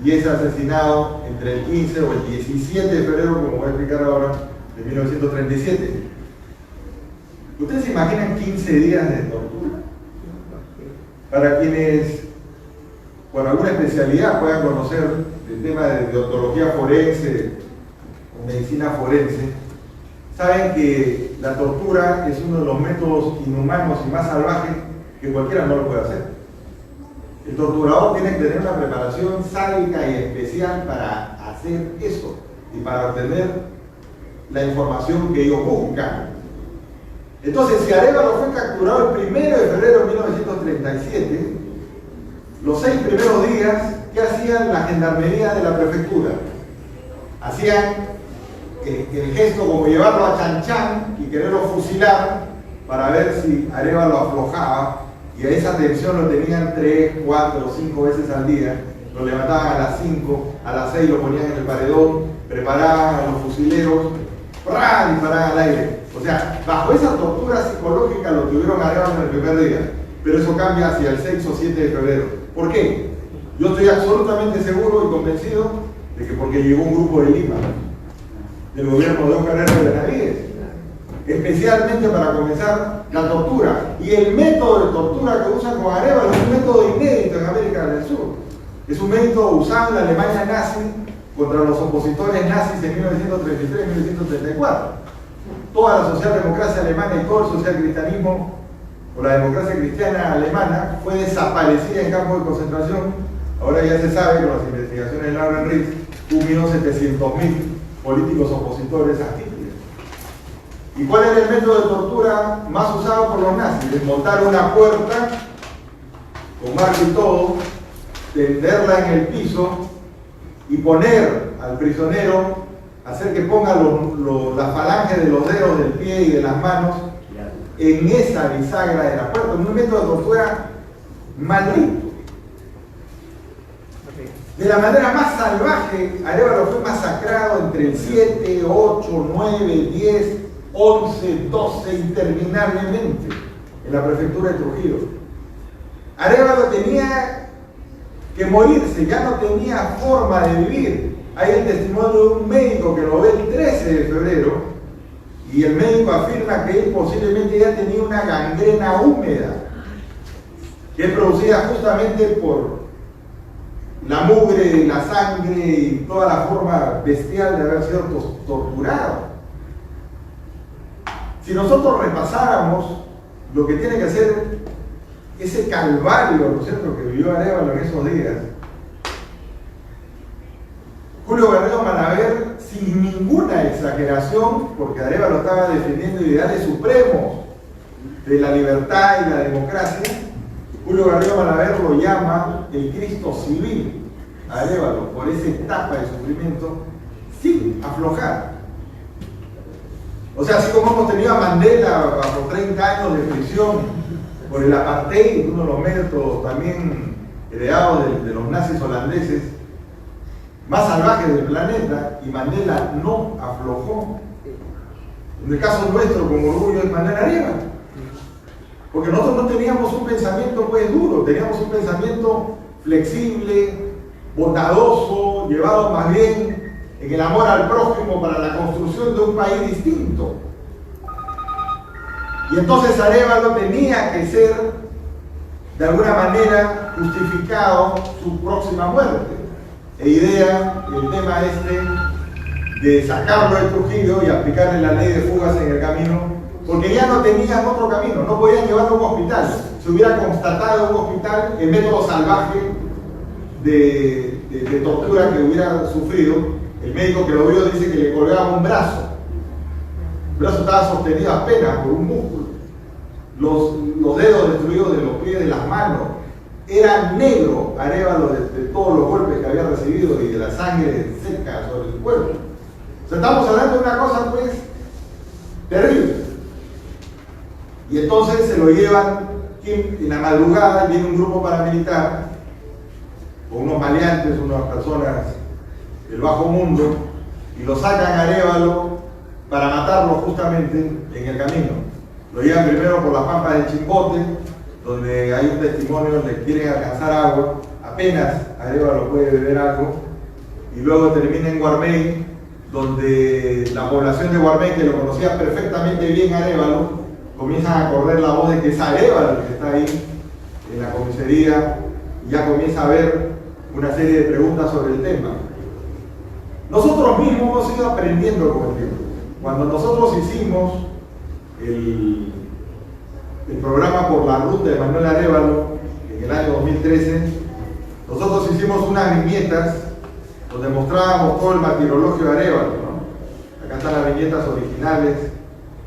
y es asesinado entre el 15 o el 17 de febrero, como voy a explicar ahora, de 1937. ¿Ustedes se imaginan 15 días de tortura? Para quienes con alguna especialidad puedan conocer el tema de deontología forense o medicina forense, saben que la tortura es uno de los métodos inhumanos y más salvajes que cualquiera no lo puede hacer. El torturador tiene que tener una preparación sádica y especial para hacer eso y para obtener la información que ellos buscan. Entonces, si Arévalo fue capturado el 1 de febrero de 1937, los 6 primeros días, ¿qué hacían la gendarmería de la prefectura? Hacían el gesto como llevarlo a Chan Chan y quererlo fusilar para ver si Arévalo aflojaba, y a esa tensión lo tenían 3, 4 o 5 veces al día. Lo levantaban a las 5, a las 6 lo ponían en el paredón, preparaban a los fusileros, ¡prá! Disparaban al aire. O sea, bajo esa tortura psicológica lo tuvieron a Arévalo en el primer día, pero eso cambia hacia el 6 o 7 de febrero. ¿Por qué? Yo estoy absolutamente seguro y convencido de que porque llegó un grupo de Lima, del gobierno de Oscar R. Benavides, especialmente para comenzar la tortura. Y el método de tortura que usan con Arévalo es un método inédito en América del Sur. Es un método usado en la Alemania nazi contra los opositores nazis en 1933 y 1934. Toda la socialdemocracia alemana y todo el socialcristianismo o la democracia cristiana alemana fue desaparecida en campos de concentración. Ahora ya se sabe con las investigaciones de Laura Ritz, 1.700.000 políticos opositores a Hitler. ¿Y cuál era el método de tortura más usado por los nazis? Desmontar una puerta con marco y todo, tenderla en el piso y poner al prisionero, hacer que ponga las falanges de los dedos del pie y de las manos en esa bisagra de la puerta. Un método de tortura maldito. De la manera más salvaje, Arévalo fue masacrado entre el 7, 8, 9, 10, 11, 12 interminablemente en la prefectura de Trujillo. Arévalo tenía que morirse, ya no tenía forma de vivir. Hay el testimonio de un médico que lo ve el 13 de febrero y el médico afirma que él posiblemente ya tenía una gangrena húmeda, que es producida justamente por la mugre, la sangre y toda la forma bestial de haber sido torturado. Si nosotros repasáramos lo que tiene que ser ese calvario, ¿no es cierto?, que vivió Arévalo en esos días, Julio Garrido Malaver, sin ninguna exageración, porque Arévalo estaba defendiendo ideales supremos de la libertad y la democracia, Julio Garrido Malaver lo llama el Cristo civil a Arévalo por esa etapa de sufrimiento sin aflojar. O sea, así como hemos tenido a Mandela bajo 30 años de prisión por el apartheid, uno de los métodos también heredados de los nazis holandeses, más salvajes del planeta, y Mandela no aflojó. En el caso nuestro, con orgullo, es Manuel Arévalo. Porque nosotros no teníamos un pensamiento pues duro, teníamos un pensamiento flexible, bondadoso, llevado más bien en el amor al prójimo para la construcción de un país distinto. Y entonces Arévalo tenía que ser, de alguna manera, justificado su próxima muerte. E idea el tema de sacarlo de Trujillo y aplicarle la ley de fugas en el camino, porque ya no tenían otro camino, no podían llevarlo a un hospital. Se hubiera constatado un hospital el método salvaje de tortura que hubiera sufrido. El médico que lo vio dice que le colgaba un brazo. El brazo estaba sostenido apenas por un músculo. Los dedos destruidos de los pies, de las manos. Era negro Arévalo de todos los golpes que había recibido y de la sangre seca sobre su cuerpo. O sea, estamos hablando de una cosa pues terrible. Y entonces se lo llevan en la madrugada, viene un grupo paramilitar con unos maleantes, unas personas del bajo mundo, y lo sacan a Arévalo para matarlo justamente en el camino. Lo llevan primero por las pampas del Chimbote, donde hay un testimonio donde quieren alcanzar agua, apenas Arévalo puede beber algo, y luego termina en Guarmey, donde la población de Guarmey, que lo conocía perfectamente bien Arévalo, comienzan a correr la voz de que es Arévalo el que está ahí en la comisaría, y ya comienza a haber una serie de preguntas sobre el tema. Nosotros mismos hemos ido aprendiendo con el tiempo. Cuando nosotros hicimos el programa por la ruta de Manuel Arévalo en el año 2013, nosotros hicimos unas viñetas donde mostrábamos todo el martirologio de Arévalo, ¿no? Acá están las viñetas originales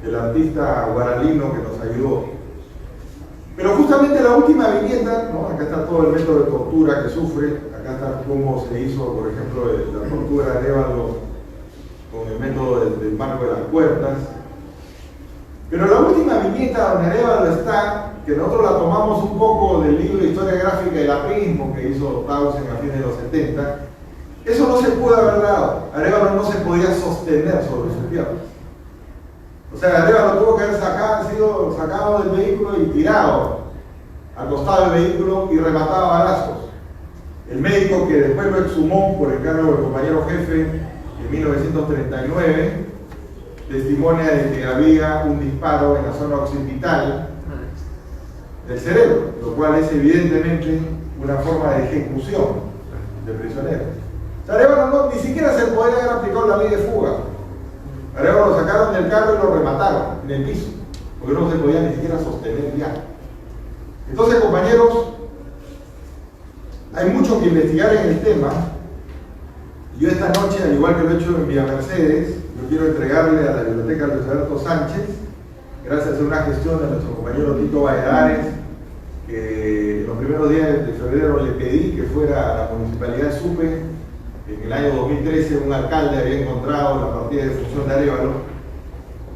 del artista guaralino que nos ayudó. Pero justamente la última viñeta, ¿no? Acá está todo el método de tortura que sufre, acá está cómo se hizo, por ejemplo, la tortura de Arévalo con el método del marco de las puertas. Pero la última viñeta donde Arévalo está, que nosotros la tomamos un poco del libro de Historia Gráfica de la Prismo que hizo Tausen a fines de los 70, eso no se pudo haber dado. Arévalo no se podía sostener sobre sus piernas. O sea, Arévalo tuvo que haber sido sacado del vehículo y tirado al costado del vehículo y rematado a balazos. El médico que después lo exhumó por encargo del compañero jefe en 1939 testimonia de que había un disparo en la zona occipital del cerebro, lo cual es evidentemente una forma de ejecución de prisioneros. O sea, Arévalo ni siquiera se podía haber aplicado la ley de fuga. Arévalo lo sacaron del carro y lo remataron en el piso, porque no se podía ni siquiera sostener ya. Entonces, compañeros, hay mucho que investigar en el tema. Yo esta noche, al igual que lo he hecho en Villa Mercedes, yo quiero entregarle a la biblioteca Luis Alberto Sánchez, gracias a una gestión de nuestro compañero Tito Valladares, que en los primeros días de febrero le pedí que fuera a la municipalidad de Supe. En el año 2013 un alcalde había encontrado la partida de función de Arévalo,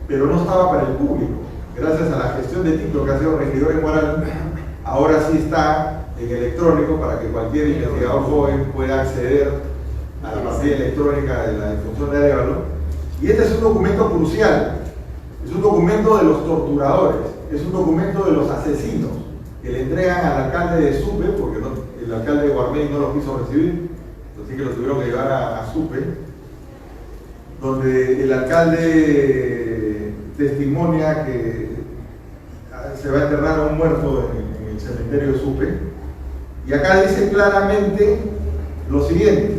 pero no estaba para el público. Gracias a la gestión de Tito, que ha sido regidor en Guaral, ahora sí está en electrónico para que cualquier investigador joven pueda acceder a la partida electrónica de la difusión de Arévalo. Y este es un documento crucial, es un documento de los torturadores, es un documento de los asesinos que le entregan al alcalde de Supe, porque el alcalde de Guarmey no lo quiso recibir, así que lo tuvieron que llevar a Supe, donde el alcalde testimonia que se va a enterrar a un muerto en el cementerio de Supe. Y acá dice claramente lo siguiente.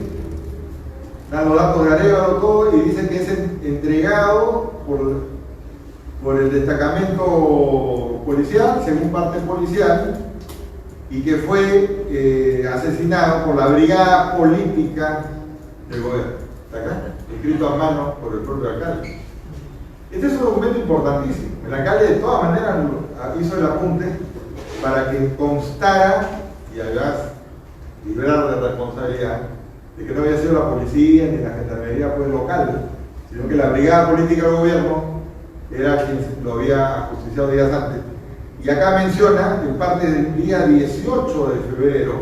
Dan los datos de Arévalo, todo, y dice que es entregado por el destacamento policial, según parte policial, y que fue asesinado por la brigada política del gobierno. ¿Está acá? Escrito a mano por el propio alcalde. Este es un documento importantísimo. El alcalde de todas maneras hizo el apunte para que constara y además liberar de responsabilidad de que no había sido la policía ni la gendarmería pues, local, sino que la brigada política del gobierno era quien lo había ajusticiado días antes. Y acá menciona, en parte del día 18 de febrero,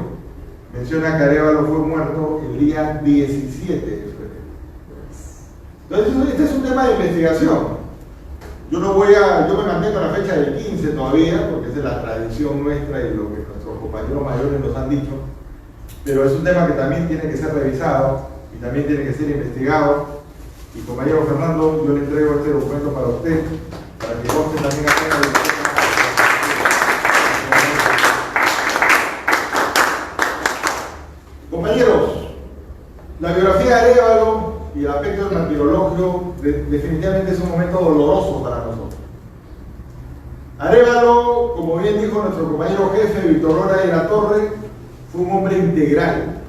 menciona que Arévalo fue muerto el día 17 de febrero. Entonces, este es un tema de investigación. Yo me mantengo en la fecha del 15 todavía, porque esa es la tradición nuestra y lo que nuestros compañeros mayores nos han dicho. Pero es un tema que también tiene que ser revisado y también tiene que ser investigado. Y compañero Fernando, yo le entrego este documento para usted, para que usted también tenga. Compañeros, la biografía de Arévalo y el aspecto del martirologio definitivamente es un momento doloroso para nosotros. Arévalo, como bien dijo nuestro compañero jefe Víctor Lora de la Torre, fue un hombre integral.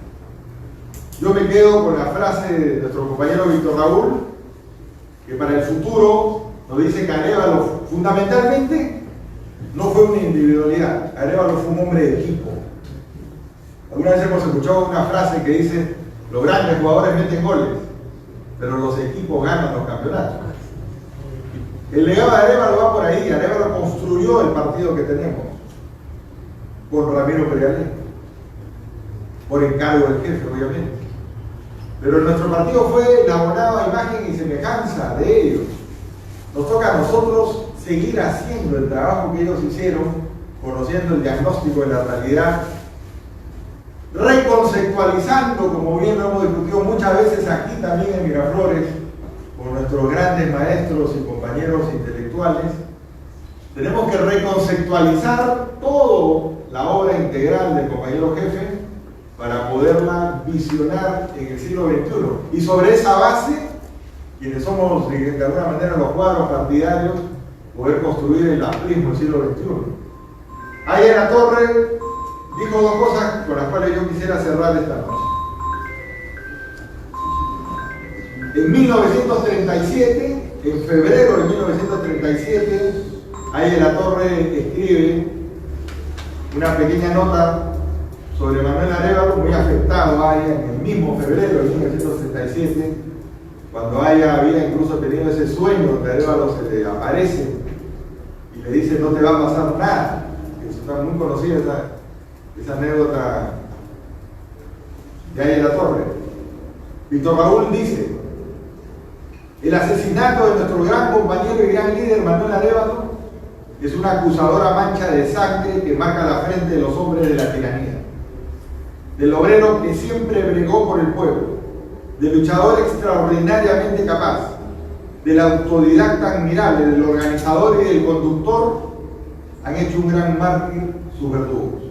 Yo me quedo con la frase de nuestro compañero Víctor Raúl, que para el futuro nos dice que Arévalo fundamentalmente no fue una individualidad, Arévalo fue un hombre de equipo. Alguna vez hemos escuchado una frase que dice: los grandes jugadores meten goles, pero los equipos ganan los campeonatos. El legado de Arévalo va por ahí. Arévalo construyó el partido que tenemos con Ramiro Perialé, por encargo del jefe, obviamente. Pero nuestro partido fue elaborado a imagen y semejanza de ellos. Nos toca a nosotros seguir haciendo el trabajo que ellos hicieron, conociendo el diagnóstico de la realidad, reconceptualizando, como bien lo hemos discutido muchas veces aquí también en Miraflores, con nuestros grandes maestros y compañeros intelectuales. Tenemos que reconceptualizar toda la obra integral del compañero jefe para poderla visionar en el siglo XXI. Y sobre esa base, quienes somos de alguna manera los cuadros partidarios, poder construir el aprismo del siglo XXI. Ahí en la torre dijo dos cosas con las cuales yo quisiera cerrar esta noche. En 1937, en febrero de 1937, ahí en la torre escribe una pequeña nota sobre Manuel Arévalo, muy afectado ahí en el mismo febrero de 1937, cuando había incluso tenido ese sueño donde Arévalo se le aparece y le dice: no te va a pasar nada. Eso está muy conocida esa anécdota de ahí en la torre. Víctor Raúl dice: el asesinato de nuestro gran compañero y gran líder Manuel Arévalo es una acusadora mancha de sangre que marca la frente de los hombres de la tiranía, del obrero que siempre bregó por el pueblo, del luchador extraordinariamente capaz, del autodidacta admirable, del organizador y del conductor. Han hecho un gran mártir sus verdugos.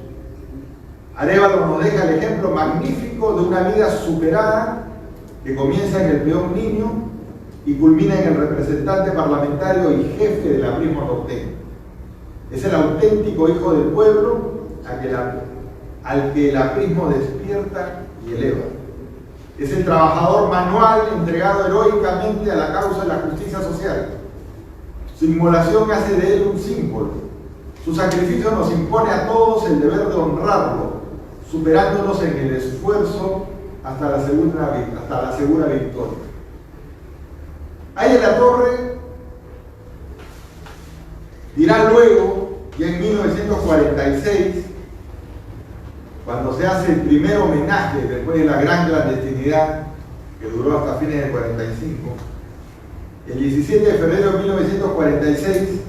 Arévalo nos deja el ejemplo magnífico de una vida superada que comienza en el peón niño y culmina en el representante parlamentario y jefe del aprismo norteño. Es el auténtico hijo del pueblo al que el aprismo despierta y eleva. Es el trabajador manual entregado heroicamente a la causa de la justicia social. Su inmolación hace de él un símbolo. Su sacrificio nos impone a todos el deber de honrarlo, superándonos en el esfuerzo hasta la segura victoria. Ahí en la torre dirá luego, ya en 1946, cuando se hace el primer homenaje después de la gran clandestinidad que duró hasta fines del 45, el 17 de febrero de 1946,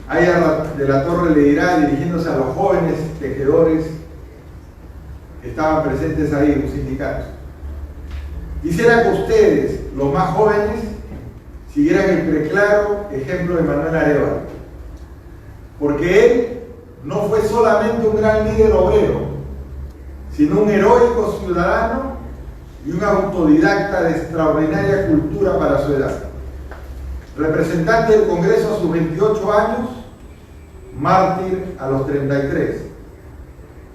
Aya de la Torre le dirá, dirigiéndose a los jóvenes tejedores que estaban presentes ahí en un sindicato: quisiera que ustedes, los más jóvenes, siguieran el preclaro ejemplo de Manuel Arévalo, porque él no fue solamente un gran líder obrero, sino un heroico ciudadano y un autodidacta de extraordinaria cultura para su edad. Representante del Congreso a sus 28 años, mártir a los 33.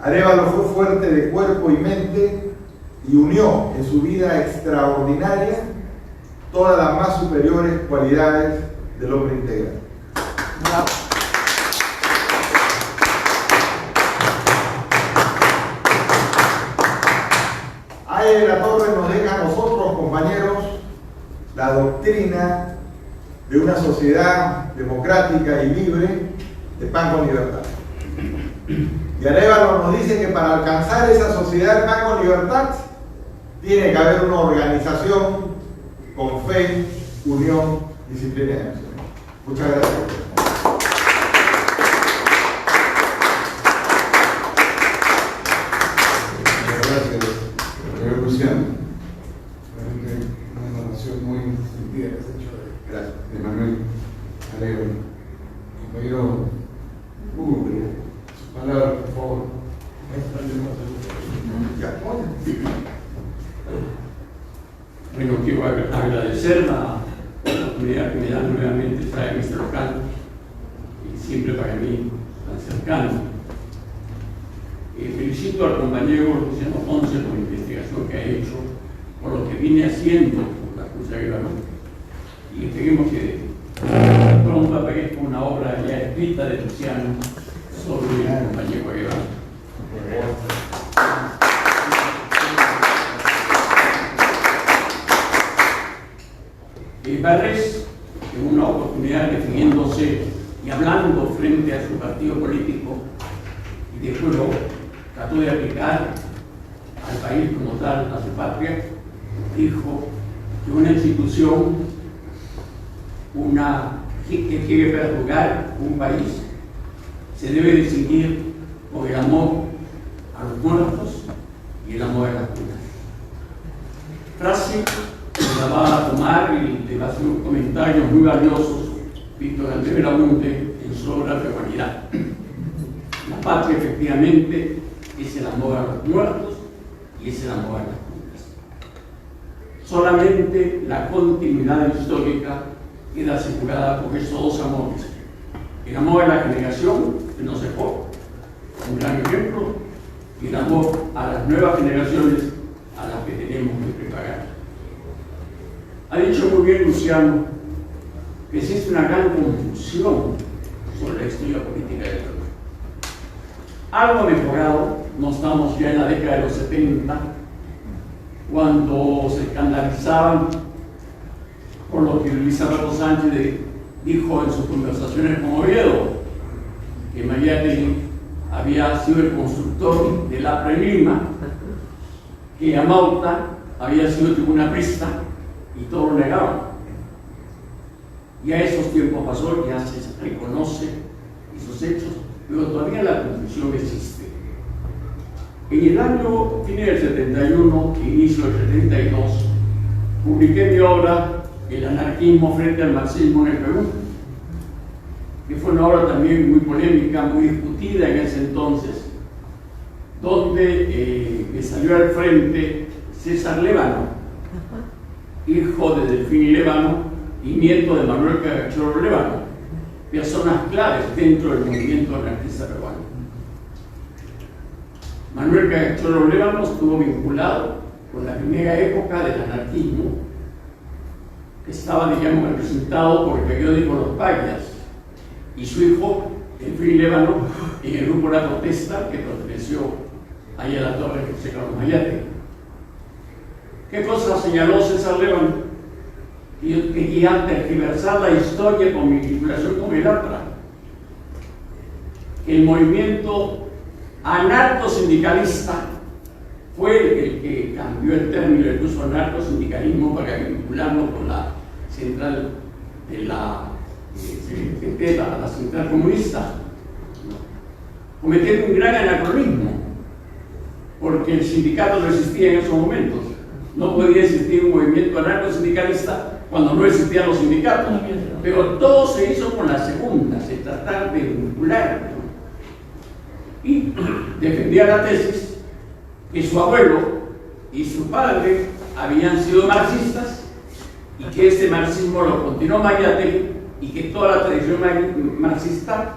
Arévalo fue fuerte de cuerpo y mente y unió en su vida extraordinaria todas las más superiores cualidades del hombre integral. Ahí de la Torre nos deja a nosotros, compañeros, la doctrina de una sociedad democrática y libre de pan con libertad. Y Arévalo nos dice que para alcanzar esa sociedad de pan con libertad tiene que haber una organización con fe, unión, disciplina y acción. Muchas gracias. Señor Luciano, realmente una narración muy sentida que has hecho de Manuel Arévalo. Compañero Hugo, sus palabras, por favor. Bueno, quiero agradecer la oportunidad que me dan nuevamente estar en este local y siempre para mí tan cercano. Felicito al compañero Luciano Ponce por la investigación que ha hecho, por lo que vine haciendo por la Cruz Aguilar, y esperemos que pronto aparezca una obra ya escrita de Luciano sobre el compañero Aguilar. Barres, en una oportunidad definiéndose y hablando frente a su partido político, y después lo trató de aplicar al país como tal, a su patria, dijo que una institución, que quiere perjugar un país, se debe distinguir por el amor a los muertos y el amor a las cunas. Frase la va a tomar y le va a hacer unos comentarios muy valiosos Víctor Andrés Belaunte en su obra Peculiaridad. La patria efectivamente es el amor a los muertos y es el amor a las cunas. Solamente la continuidad histórica queda asegurada por esos dos amores: el amor a la generación que nos dejó, un gran ejemplo, y el amor a las nuevas generaciones a las que tenemos que preparar. Ha dicho muy bien Luciano que existe una gran confusión sobre la historia política del Perú. Algo ha mejorado, no estamos ya en la década de los 70, cuando se escandalizaban por lo que Luis Alberto Sánchez dijo en sus conversaciones con Oviedo, que Mayate había sido el constructor de la Lima, que Amauta había sido tribuna prista, y todo lo negaban. Ya esos tiempos pasó, ya se reconoce esos hechos, pero todavía la confusión existe. En el año fin del 71, inicio del 72, publiqué mi obra El anarquismo frente al marxismo en el Perú, que fue una obra también muy polémica, muy discutida en ese entonces, donde me salió al frente César Lévano, hijo de Delfín Lévano y nieto de Manuel Cagachorro Lévano, personas claves dentro del movimiento anarquista peruano. Manuel Cagachorro Lévano estuvo vinculado con la primera época del anarquismo, que estaba, digamos, representado por el periódico Los Payas, y su hijo, Delfín Lévano, en el grupo La Protesta, que perteneció ahí a la Torre de José Carlos Mayate. ¿Qué cosa señaló César Lévano? Que quería tergiversar la historia con mi vinculación con el APRA. El movimiento anarcosindicalista fue el que cambió el término, incluso anarcosindicalismo, para vincularlo con la central de la central comunista, cometiendo un gran anacronismo, porque el sindicato no existía en esos momentos. No podía existir un movimiento anarcosindicalista cuando no existían los sindicatos. Pero todo se hizo con la segunda, se trataba de vincular. Y defendía la tesis que su abuelo y su padre habían sido marxistas y que ese marxismo lo continuó Mayate y que toda la tradición marxista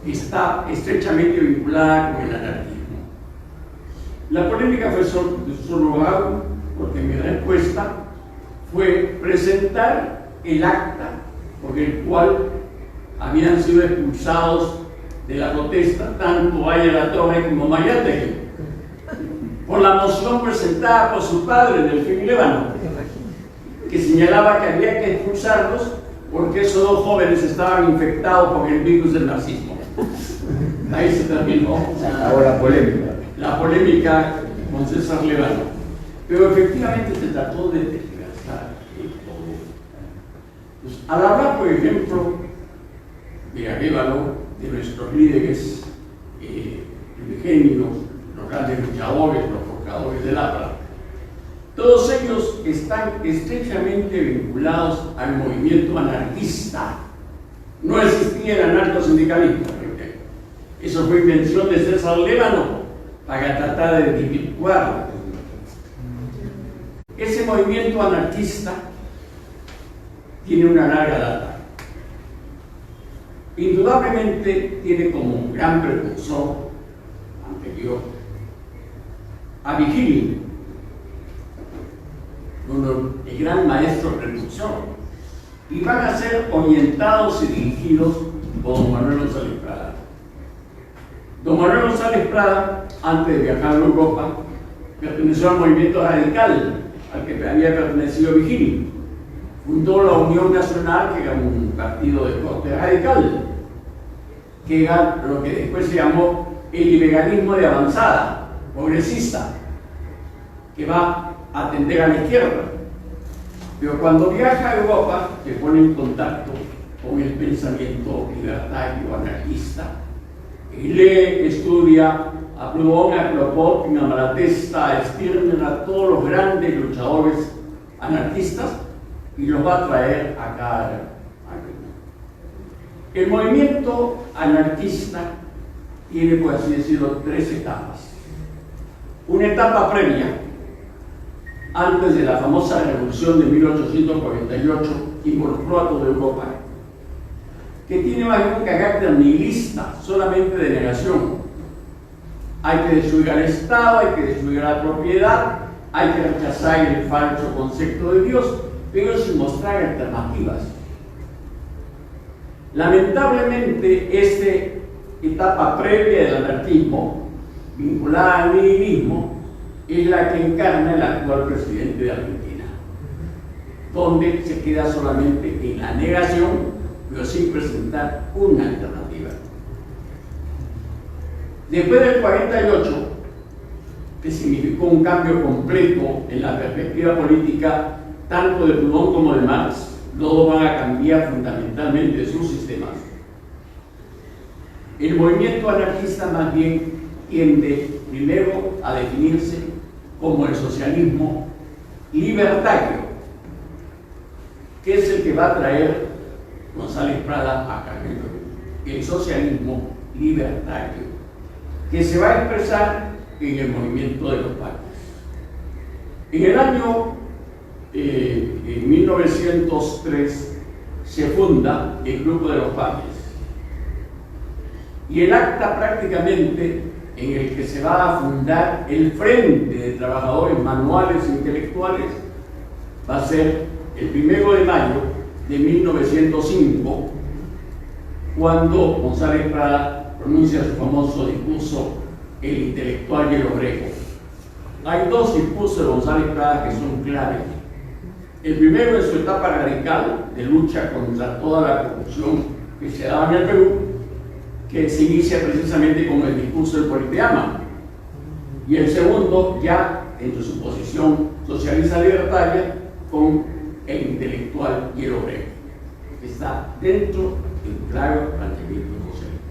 está estrechamente vinculada con el anarquismo. La polémica fue solo porque mi respuesta fue presentar el acta por el cual habían sido expulsados de la protesta tanto Aya-La-Torre como Mayate, por la moción presentada por su padre, Delfín Lévano, que señalaba que había que expulsarlos porque esos dos jóvenes estaban infectados por el virus del marxismo. Ahí se terminó la polémica con César Lévano. Pero efectivamente se trató de desgastar todo. Pues, al hablar, por ejemplo, de Arévalo, de nuestros líderes primigenios, los grandes luchadores, los forjadores del APRA, todos ellos están estrechamente vinculados al movimiento anarquista. No existía el anarcosindicalismo. Eso fue invención de César Lévano para tratar de desvirtuarlo. Ese movimiento anarquista tiene una larga data. Indudablemente tiene como gran precursor anterior a Vigili, el gran maestro precursor, y van a ser orientados y dirigidos por don Manuel González Prada. Don Manuel González Prada, antes de viajar a Europa, perteneció al movimiento radical al que había pertenecido Vigili. Fundó la Unión Nacional, que era un partido de corte radical, que era lo que después se llamó el liberalismo de avanzada, progresista, que va a atender a la izquierda. Pero cuando viaja a Europa, se pone en contacto con el pensamiento libertario, anarquista, y lee, estudia a Proudhon, a Kropotkin, a Malatesta, a Stirner, a todos los grandes luchadores anarquistas, y los va a traer acá. El movimiento anarquista tiene, por así decirlo, tres etapas. Una etapa previa, antes de la famosa revolución de 1848, que involucró a toda Europa, que tiene más bien un carácter nihilista, solamente de negación. Hay que destruir al Estado, hay que destruir a la propiedad, hay que rechazar el falso concepto de Dios, pero sin mostrar alternativas. Lamentablemente, esta etapa previa del anarquismo, vinculada al nihilismo, es la que encarna el actual presidente de Argentina, donde se queda solamente en la negación, pero sin presentar una alternativa. Después del 48, que significó un cambio completo en la perspectiva política tanto de Proudhon como de Marx, los dos van a cambiar fundamentalmente sus sistemas. El movimiento anarquista más bien tiende primero a definirse como el socialismo libertario, que es el que va a traer González Prada acá en el Perú. El socialismo libertario, que se va a expresar en el movimiento de los parques. En el año 1903 se funda el Grupo de los Parques, y el acta prácticamente en el que se va a fundar el Frente de Trabajadores Manuales e Intelectuales va a ser el 1 de mayo de 1905, cuando González Prada pronuncia su famoso discurso El intelectual y el obrero. Hay dos discursos de González Prada que son claves. El primero es su etapa radical de lucha contra toda la corrupción que se daba en el Perú, que se inicia precisamente con el discurso del Politeama. Y el segundo, ya entre su posición socialista libertaria, con el intelectual y el obrero, que está dentro de un claro planteamiento socialista.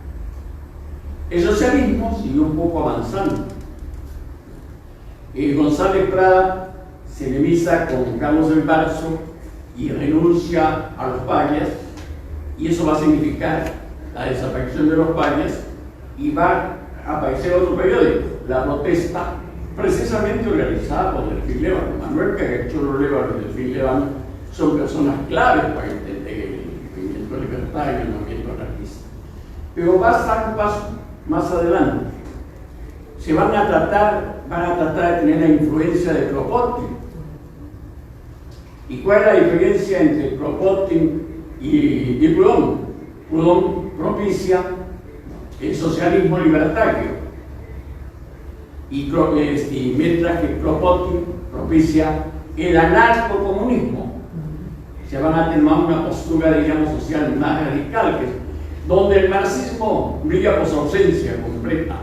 El socialismo siguió un poco avanzando. González Prada se enemiza con Carlos del Barzo y renuncia a los payas, y eso va a significar la desaparición de los payas, y va a aparecer otro periódico, La Protesta, precisamente organizada por Delfín Lévano. Manuel Cagacholo Lévano y Delfín Lévano son personas claves para entender el movimiento libertario y el movimiento anarquista. Pero va a estar un paso más adelante. Se van a tratar de tener la influencia de Kropotkin. ¿Y cuál es la diferencia entre Kropotkin y Proudhon? Proudhon propicia el socialismo libertario, y mientras que Kropotkin propicia el anarcocomunismo. Se van a tener una postura, digamos, social más radical, donde el marxismo brilla por su ausencia completa.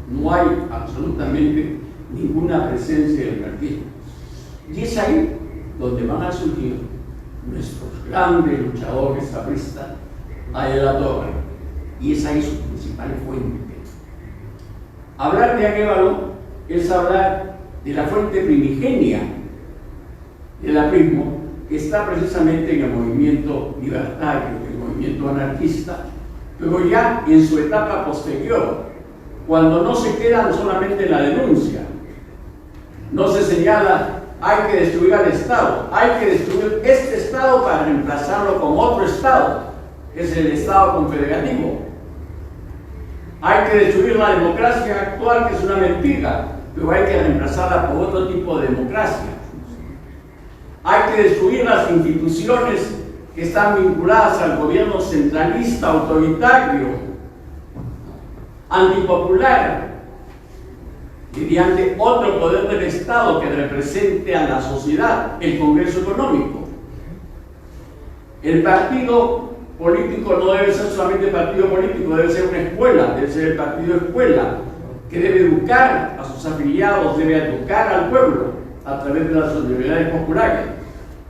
No hay absolutamente ninguna presencia del anarquismo. Y es ahí donde van a surgir nuestros grandes luchadores apristas, Ayala Torre, y es ahí su principal fuente. Hablar de Arévalo es hablar de la fuente primigenia del aprismo, que está precisamente en el movimiento libertario, el movimiento anarquista, pero ya en su etapa posterior, cuando no se quedan solamente en la denuncia, no se señala hay que destruir al Estado, hay que destruir este Estado para reemplazarlo con otro Estado, que es el Estado confederativo. Hay que destruir la democracia actual, que es una mentira, pero hay que reemplazarla por otro tipo de democracia. Hay que destruir las instituciones que están vinculadas al gobierno centralista, autoritario, antipopular, mediante otro poder del Estado que represente a la sociedad, el Congreso Económico. El partido político no debe ser solamente partido político, debe ser una escuela, debe ser el partido escuela, que debe educar a sus afiliados, debe educar al pueblo a través de las universidades populares.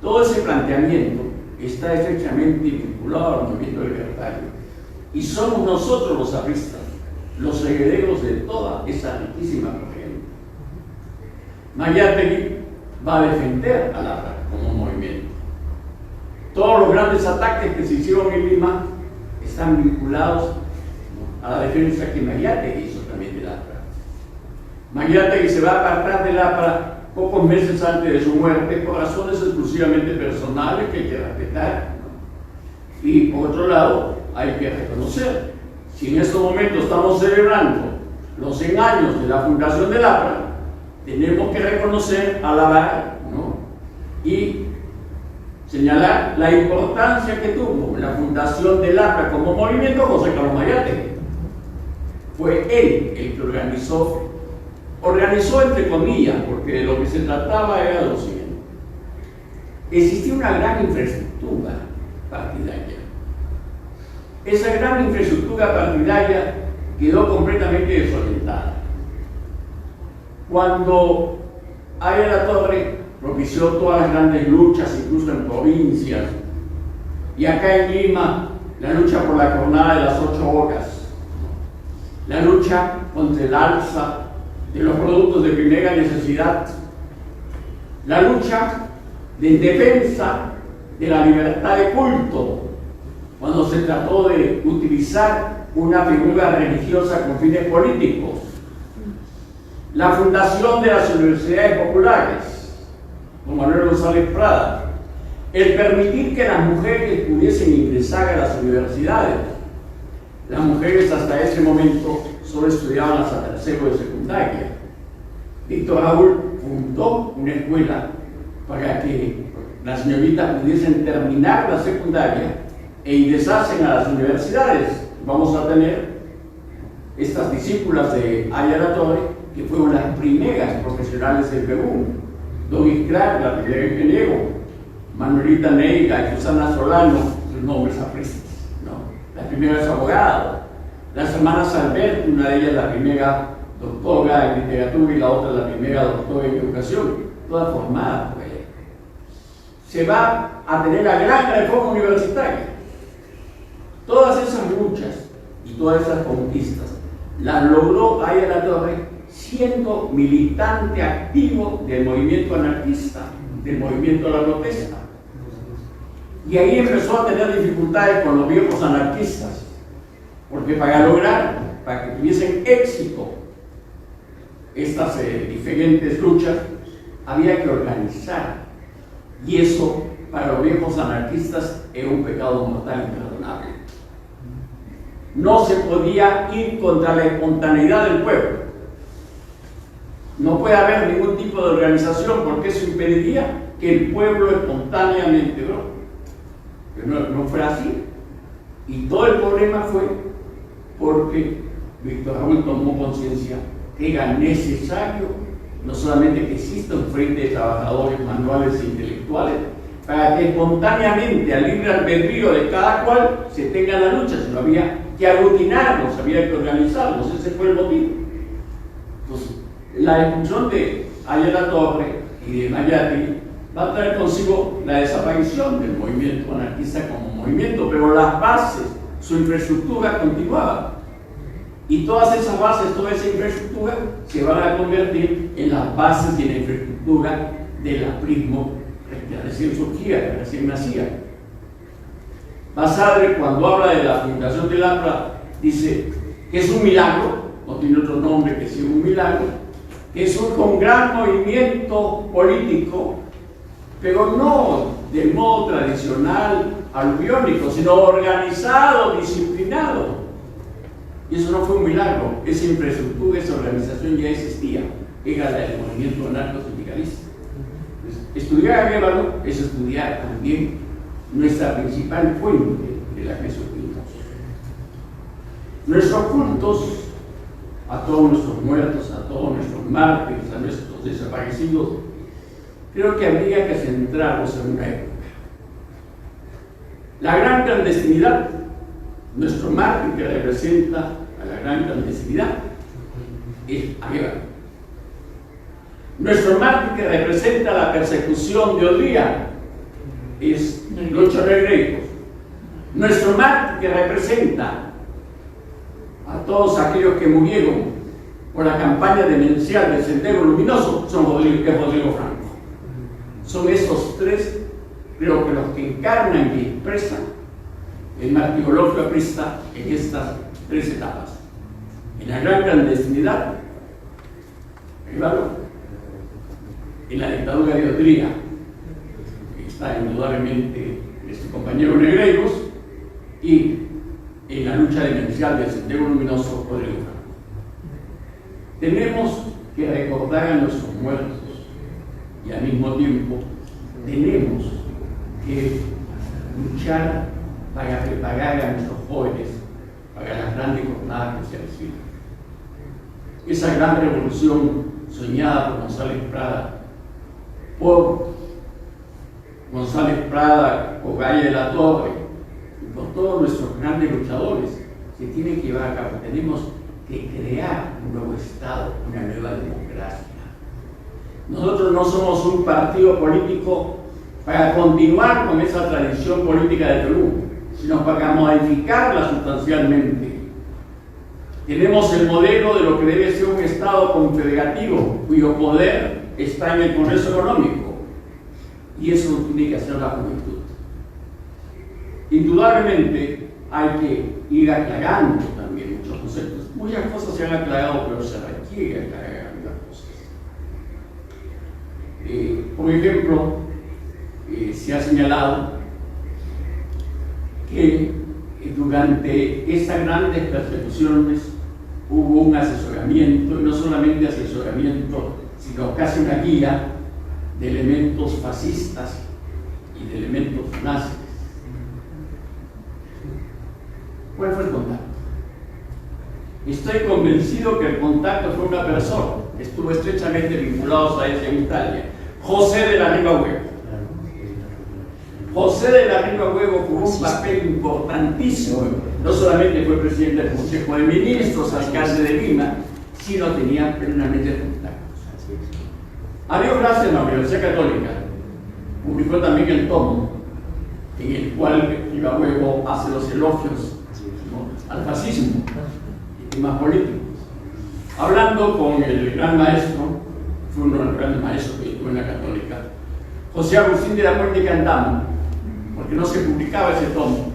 Todo ese planteamiento está estrechamente vinculado al movimiento libertario. Y somos nosotros los apristas, los herederos de toda esa riquísima corriente. Mariátegui va a defender al APRA como movimiento. Todos los grandes ataques que se hicieron en Lima están vinculados a la defensa que Mariátegui hizo también del APRA. Mariátegui se va a apartar del APRA pocos meses antes de su muerte por razones exclusivamente personales que hay que respetar. Y por otro lado, hay que reconocer, si en estos momentos estamos celebrando los 100 años de la fundación del APRA, tenemos que reconocer, alabar, ¿no?, y señalar la importancia que tuvo la fundación del APRA como movimiento José Carlos Mariátegui. Fue él el que organizó entre comillas, porque de lo que se trataba era lo siguiente: existía una gran infraestructura partidaria. Esa gran infraestructura partidaria quedó completamente desorientada. Cuando Ayala Torre propició todas las grandes luchas, incluso en provincias, y acá en Lima, la lucha por la jornada de las 8 horas, la lucha contra el alza de los productos de primera necesidad, la lucha de defensa de la libertad de culto, cuando se trató de utilizar una figura religiosa con fines políticos, la fundación de las universidades populares, con Manuel González Prada, el permitir que las mujeres pudiesen ingresar a las universidades. Las mujeres hasta ese momento solo estudiaban hasta tercero de secundaria. Víctor Raúl fundó una escuela para que las señoritas pudiesen terminar la secundaria e ingresasen a las universidades. Vamos a tener estas discípulas de Ayala Torre, que fueron las primeras profesionales del Perú. Doris Clark, la primera ingeniero, Manuelita Neiga y Susana Solano, sus nombres apristas, ¿no? Las primeras abogadas, las hermanas Alberti, una de ellas la primera doctora en literatura y la otra la primera doctora en educación, todas formadas por ella. Se va a tener la gran reforma universitaria. Todas esas luchas y todas esas conquistas las logró Ayala Torre siendo militante activo del movimiento anarquista, del movimiento de la protesta. Y ahí empezó a tener dificultades con los viejos anarquistas, porque para que tuviesen éxito estas diferentes luchas, había que organizar. Y eso, para los viejos anarquistas, era un pecado mortal imperdonable. No se podía ir contra la espontaneidad del pueblo. No puede haber ningún tipo de organización, porque eso impediría que el pueblo espontáneamente, pero no fue así. Y todo el problema fue porque Víctor Raúl tomó conciencia que era necesario no solamente que exista un frente de trabajadores manuales e intelectuales para que espontáneamente, al libre albedrío de cada cual, se tenga la lucha, sino había que aglutinarlos, había que organizarlos. Ese fue el motivo. Entonces, la expulsión de Ayala Torre y de Mayati va a traer consigo la desaparición del movimiento anarquista como movimiento, pero las bases, su infraestructura continuaba. Y todas esas bases, toda esa infraestructura se van a convertir en las bases y en la infraestructura del aprismo que recién surgía, que recién nacía. Basadre, cuando habla de la fundación del APRA, dice que es un milagro, no tiene otro nombre que sea un milagro, que surge un gran movimiento político, pero no del modo tradicional, aluviónico, sino organizado, disciplinado. Y eso no fue un milagro, esa infraestructura, esa organización ya existía, era la del movimiento anarcosindicalista. Estudiar a Arévalo es estudiar también nuestra principal fuente de la que surgimos. Nuestros cultos a todos nuestros muertos, a todos nuestros mártires, a nuestros desaparecidos, creo que habría que centrarnos en una época. La gran clandestinidad, nuestro mártir que representa a la gran clandestinidad, es Arévalo. Nuestro mártir que representa la persecución de Odría es Lucho Negreiros. Nuestro mártir que representa a todos aquellos que murieron por la campaña demencial del Sendero Luminoso es Rodrigo Franco. Son esos tres, creo que los que encarnan y expresan el martirologio aprista en estas tres etapas. En la gran clandestinidad, Arévalo. En la dictadura de Odría, que está indudablemente nuestro compañero Negreiros, y en la lucha demencial del Sendero Luminoso, Rodrigo Franco. Tenemos que recordar a nuestros muertos y al mismo tiempo tenemos que luchar para preparar a nuestros jóvenes para las grandes jornadas que se avecinan. Esa gran revolución soñada por González Prada, por Gaya de la Torre y por todos nuestros grandes luchadores, se tiene que llevar a cabo. Tenemos que crear un nuevo Estado, una nueva democracia. Nosotros no somos un partido político para continuar con esa tradición política de Perú, sino para modificarla sustancialmente. Tenemos el modelo de lo que debe ser un Estado confederativo, cuyo poder está en el Congreso Económico, y eso tiene que hacer la juventud. Indudablemente hay que ir aclarando también muchos conceptos. Muchas cosas se han aclarado, pero se requiere aclarar algunas cosas. Por ejemplo, se ha señalado que durante esas grandes persecuciones hubo un asesoramiento, y no solamente asesoramiento, sino casi una guía de elementos fascistas y de elementos nazis. ¿Cuál fue el contacto? Estoy convencido que el contacto fue una persona, estuvo estrechamente vinculados a ella en Italia, José de la Riva Huevo. José de la Riva Huevo jugó un papel importantísimo. No solamente fue presidente del Consejo de Ministros, alcalde de Lima, sino tenía plenamente contactos. Adiós, gracias a la Universidad Católica. Publicó también el tomo en el cual Riva Huevo hace los elogios, ¿no?, al fascismo y temas políticos. Hablando con el gran maestro, fue uno de los grandes maestros que estuvo en la Católica, José Agustín de la Puente Cantamo, porque no se publicaba ese tomo.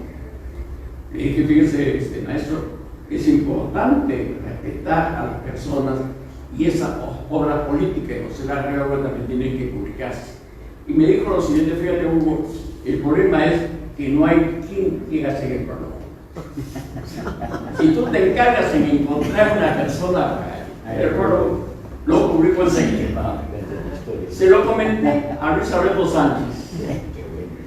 Le dije, fíjese, maestro, es importante respetar a las personas y esas obras políticas de José Larrañaga también tienen que publicarse. Y me dijo lo siguiente, fíjate, Hugo, el problema es que no hay quien haga el prólogo. Si tú te encargas en encontrar una persona para el prólogo, lo publico enseguida. Se lo comenté a Luis Alberto Sánchez.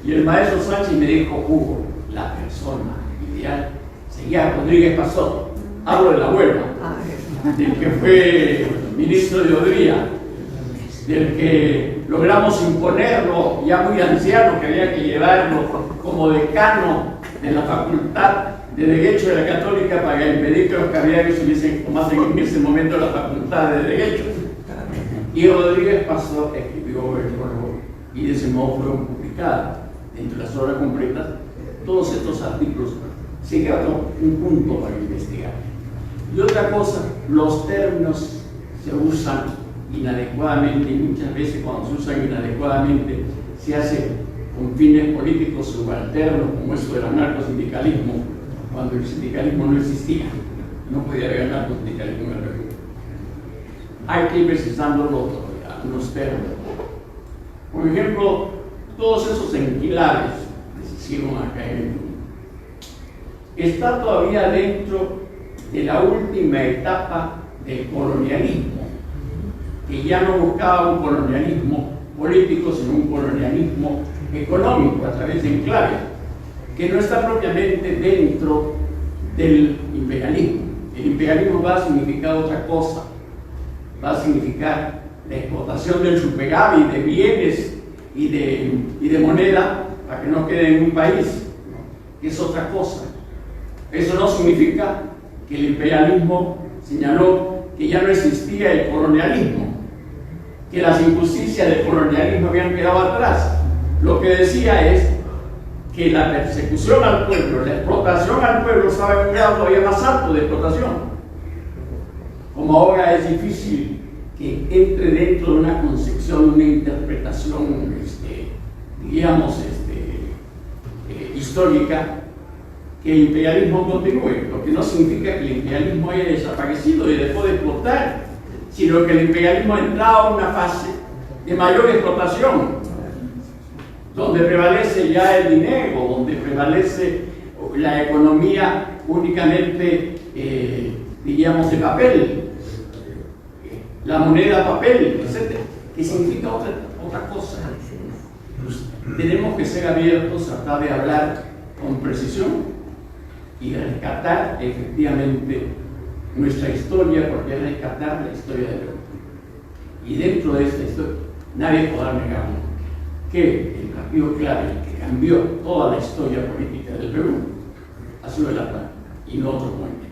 Y el maestro Sánchez me dijo, Hugo, la persona ideal sería Rodríguez Pastor. Hablo del abuelo, del que fue ministro de Odría, del que logramos imponerlo, ya muy anciano, que había que llevarlo como decano de la Facultad de Derecho de la Católica para impedir que los caballeros tomasen en ese momento la Facultad de Derecho. Y Rodríguez Pastor escribió el prólogo y de ese modo fueron publicadas entre las obras completas todos estos artículos. Sigue un punto para investigar. Y otra cosa, los términos se usan inadecuadamente y muchas veces cuando se usan inadecuadamente se hace con fines políticos subalternos, como eso del anarcosindicalismo, cuando el sindicalismo no existía. No podía haber anarcosindicalismo en el Perú. Hay que ir precisando los términos. Por ejemplo, todos esos enclaves que se hicieron acá en el Perú está todavía dentro de la última etapa del colonialismo, que ya no buscaba un colonialismo político, sino un colonialismo económico a través de enclaves, que no está propiamente dentro del imperialismo. El imperialismo va a significar otra cosa, va a significar la explotación del superávit de bienes y de moneda para que no quede en un país, que es otra cosa. Eso no significa que el imperialismo señaló que ya no existía el colonialismo, que las injusticias del colonialismo habían quedado atrás. Lo que decía es que la persecución al pueblo, la explotación al pueblo estaba en un grado todavía más alto de explotación. Como ahora es difícil que entre dentro de una concepción, una interpretación, histórica, que el imperialismo continúe, lo que no significa que el imperialismo haya desaparecido y dejó de explotar, sino que el imperialismo ha entrado en una fase de mayor explotación, donde prevalece ya el dinero, donde prevalece la economía únicamente, de papel, la moneda papel, etc., que significa otra cosa. Pues, tenemos que ser abiertos, tratar de hablar con precisión y rescatar efectivamente nuestra historia, porque es rescatar la historia del Perú. Y dentro de esta historia, nadie podrá negar que el partido clave que cambió toda la historia política del Perú ha sido el APRA y no otros movimientos.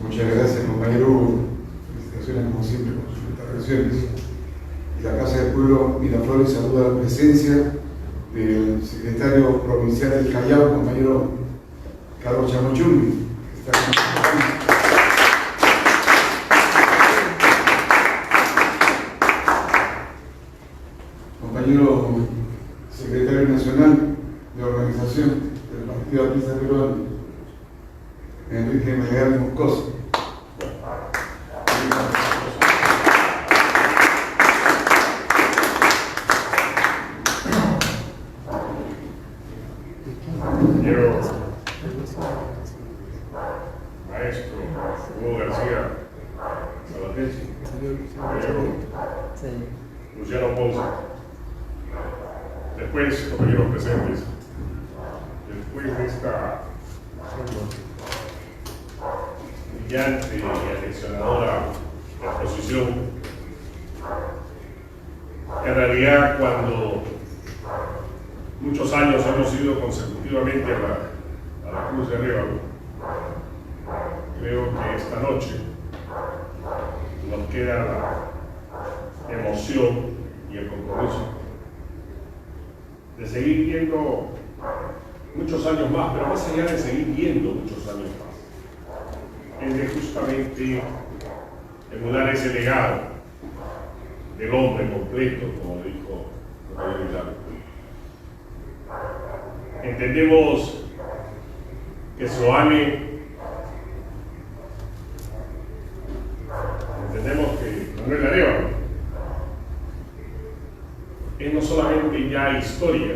Muchas gracias, compañero. Felicitaciones, como siempre, por sus intervenciones. Y la Casa del Pueblo Miraflores saluda la presencia del secretario provincial del Callao, compañero Carlos Chamochumbi, que está con nosotros. Compañero secretario nacional de organización del Partido Aprista Peruano, Enrique Melgar Moscoso. Compañero maestro Hugo García Sabatesi, compañero Luciano Ponce, después, compañeros presentes, después de esta brillante y aleccionadora exposición, en realidad cuando muchos años hemos ido consecutivamente a la Cruz de Arévalo, creo que esta noche nos queda la emoción y el compromiso de seguir viendo muchos años más, pero más allá de seguir viendo muchos años más, es de justamente emular ese legado del hombre completo, como dijo Gabriel Hidalgo. Entendemos que Manuel Arévalo es no solamente ya historia,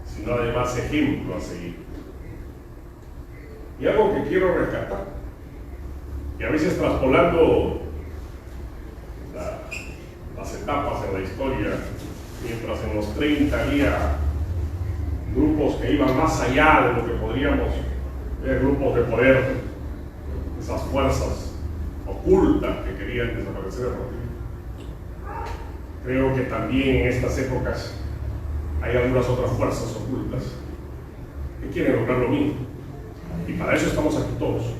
sino además ejemplo a seguir. Y algo que quiero rescatar, y a veces traspolando las etapas en la historia, mientras en los 30 había grupos que iban más allá de lo que podríamos ver, grupos de poder, esas fuerzas ocultas que querían desaparecer el partido. Creo que también en estas épocas hay algunas otras fuerzas ocultas que quieren lograr lo mismo. Y para eso estamos aquí todos.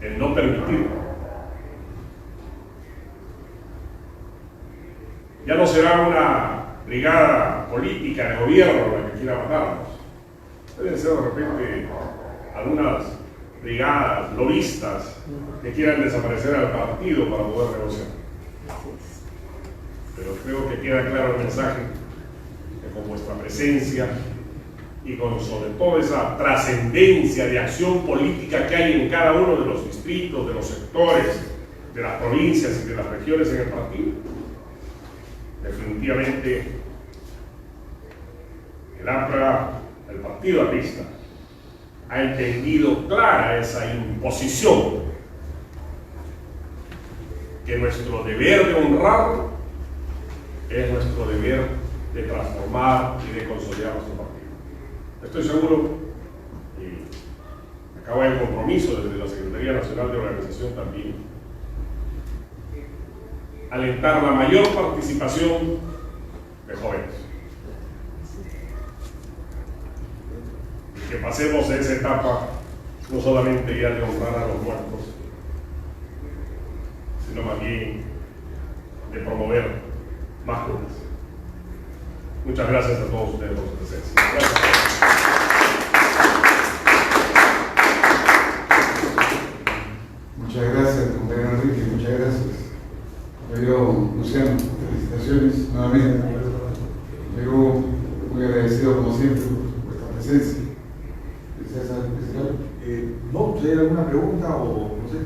El no permitirlo. Ya no será una brigada política de gobierno la que quiera matarnos. Deben ser de repente algunas brigadas lobistas que quieran desaparecer al partido para poder negociar. Pero creo que queda claro el mensaje que con vuestra presencia y con sobre todo esa trascendencia de acción política que hay en cada uno de los distritos, de los sectores, de las provincias y de las regiones en el partido, definitivamente el partido aprista ha entendido clara esa imposición que nuestro deber de honrar es nuestro deber de transformar y de consolidar nuestro partido. Estoy seguro, y acaba el compromiso desde la Secretaría Nacional de Organización también, alentar la mayor participación de jóvenes. Y que pasemos de esa etapa no solamente ya de honrar a los muertos, sino más bien de promover más jóvenes. Muchas gracias a todos ustedes por su presencia. Gracias. Muchas gracias, compañero Enrique, muchas gracias. Compañero Luciano, felicitaciones nuevamente. Yo muy agradecido como siempre por vuestra presencia. ¿Deseas algo especial? No, si hay alguna pregunta o no sé,